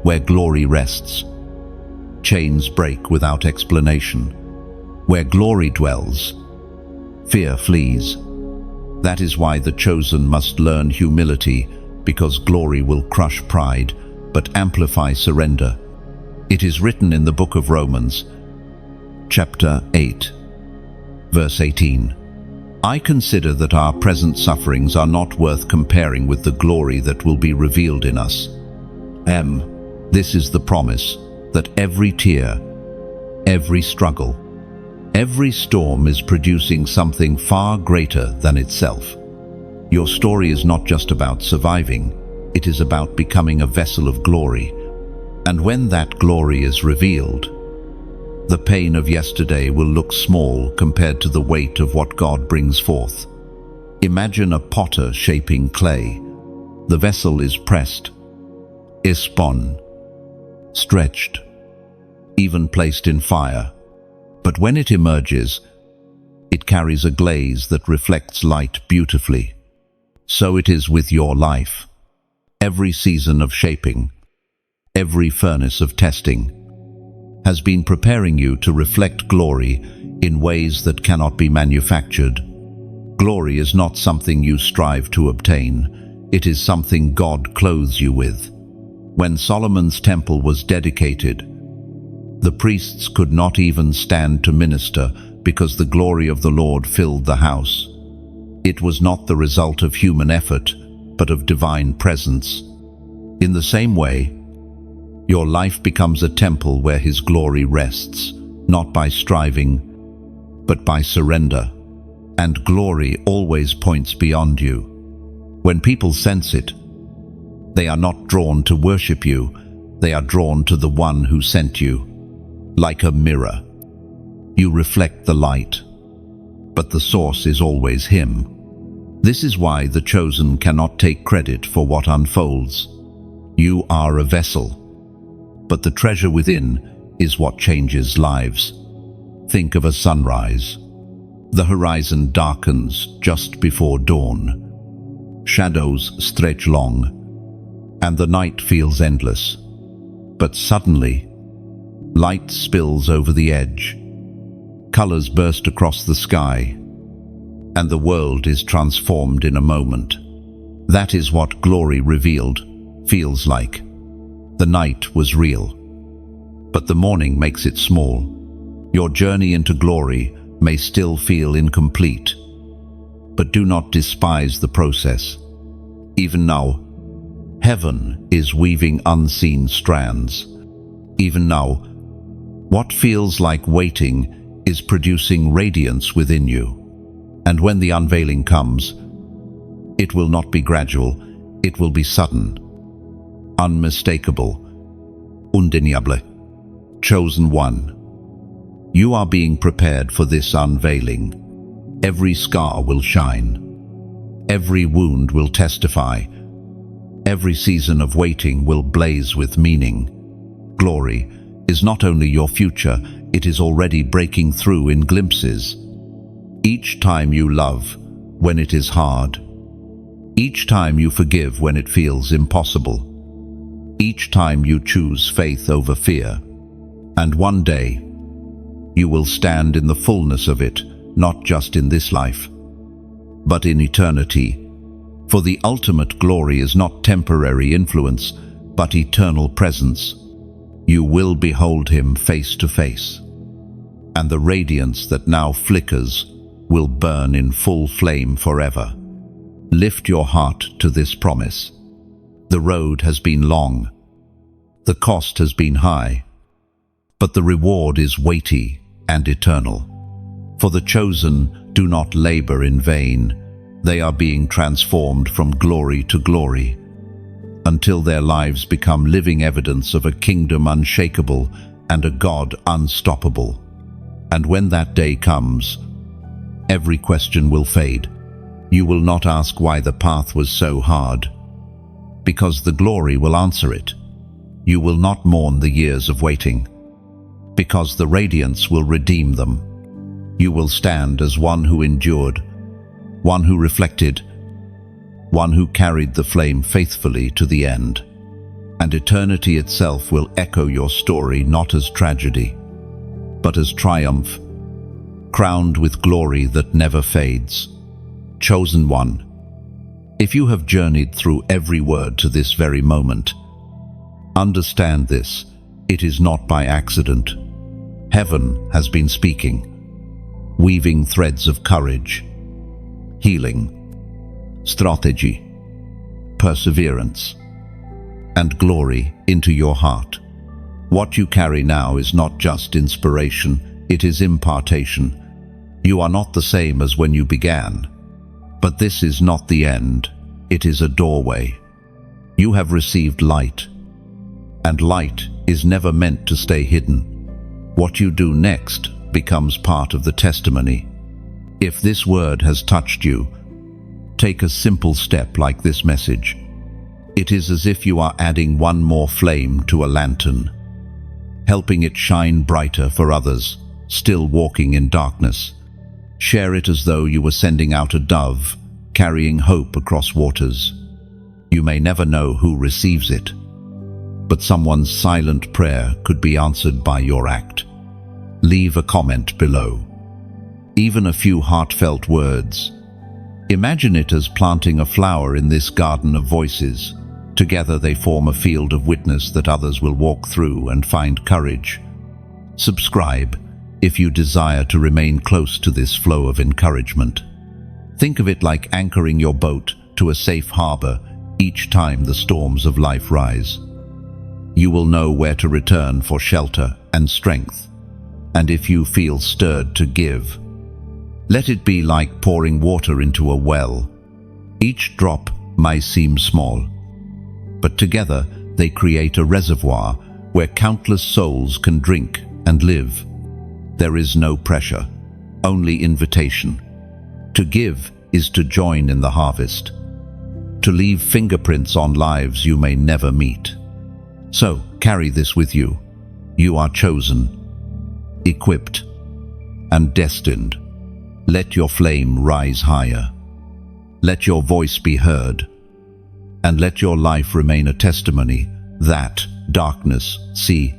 A: Where glory rests, chains break without explanation. Where glory dwells, fear flees. That is why the chosen must learn humility, because glory will crush pride, but amplify surrender. It is written in the book of Romans, chapter 8, verse 18. I consider that our present sufferings are not worth comparing with the glory that will be revealed in us. This is the promise that every tear, every struggle, every storm is producing something far greater than itself. Your story is not just about surviving, it is about becoming a vessel of glory. And when that glory is revealed, the pain of yesterday will look small compared to the weight of what God brings forth. Imagine a potter shaping clay. The vessel is pressed, is spun, stretched, even placed in fire. But when it emerges, it carries a glaze that reflects light beautifully. So it is with your life. Every season of shaping, every furnace of testing, has been preparing you to reflect glory in ways that cannot be manufactured. Glory is not something you strive to obtain. It is something God clothes you with. When Solomon's temple was dedicated, the priests could not even stand to minister because the glory of the Lord filled the house. It was not the result of human effort, but of divine presence. In the same way, your life becomes a temple where His glory rests, not by striving, but by surrender. And glory always points beyond you. When people sense it, they are not drawn to worship you, they are drawn to the one who sent you. Like a mirror, you reflect the light, but the source is always Him. This is why the chosen cannot take credit for what unfolds. You are a vessel, but the treasure within is what changes lives. Think of a sunrise. The horizon darkens just before dawn. Shadows stretch long, and the night feels endless. But suddenly, light spills over the edge. Colors burst across the sky, and the world is transformed in a moment. That is what glory revealed feels like. The night was real, but the morning makes it small. Your journey into glory may still feel incomplete, but do not despise the process. Even now, heaven is weaving unseen strands. Even now, what feels like waiting is producing radiance within you. And when the unveiling comes, it will not be gradual, it will be sudden, unmistakable, undeniable. Chosen one. You are being prepared for this unveiling. Every scar will shine. Every wound will testify. Every season of waiting will blaze with meaning. Glory is not only your future, it is already breaking through in glimpses. Each time you love when it is hard. Each time you forgive when it feels impossible. Each time you choose faith over fear. And one day, you will stand in the fullness of it, not just in this life, but in eternity. For the ultimate glory is not temporary influence, but eternal presence. You will behold Him face to face, and the radiance that now flickers will burn in full flame forever. Lift your heart to this promise. The road has been long, the cost has been high, but the reward is weighty and eternal. For the chosen do not labor in vain. They are being transformed from glory to glory, until their lives become living evidence of a kingdom unshakable and a God unstoppable. And when that day comes, every question will fade. You will not ask why the path was so hard, because the glory will answer it. You will not mourn the years of waiting, because the radiance will redeem them. You will stand as one who endured, one who reflected, one who carried the flame faithfully to the end. And eternity itself will echo your story not as tragedy, but as triumph, crowned with glory that never fades. Chosen one, if you have journeyed through every word to this very moment, understand this, it is not by accident. Heaven has been speaking, weaving threads of courage, healing, strategy, perseverance, and glory into your heart. What you carry now is not just inspiration, it is impartation. You are not the same as when you began, but this is not the end, it is a doorway. You have received light, and light is never meant to stay hidden. What you do next becomes part of the testimony. If this word has touched you, take a simple step like this message. It is as if you are adding one more flame to a lantern, helping it shine brighter for others, still walking in darkness. Share it as though you were sending out a dove, carrying hope across waters. You may never know who receives it, but someone's silent prayer could be answered by your act. Leave a comment below. Even a few heartfelt words. Imagine it as planting a flower in this garden of voices. Together they form a field of witness that others will walk through and find courage. Subscribe if you desire to remain close to this flow of encouragement. Think of it like anchoring your boat to a safe harbor each time the storms of life rise. You will know where to return for shelter and strength. And if you feel stirred to give, let it be like pouring water into a well. Each drop may seem small, but together they create a reservoir where countless souls can drink and live. There is no pressure, only invitation. To give is to join in the harvest, to leave fingerprints on lives you may never meet. So, carry this with you. You are chosen, equipped, and destined. Let your flame rise higher. Let your voice be heard. And let your life remain a testimony that darkness see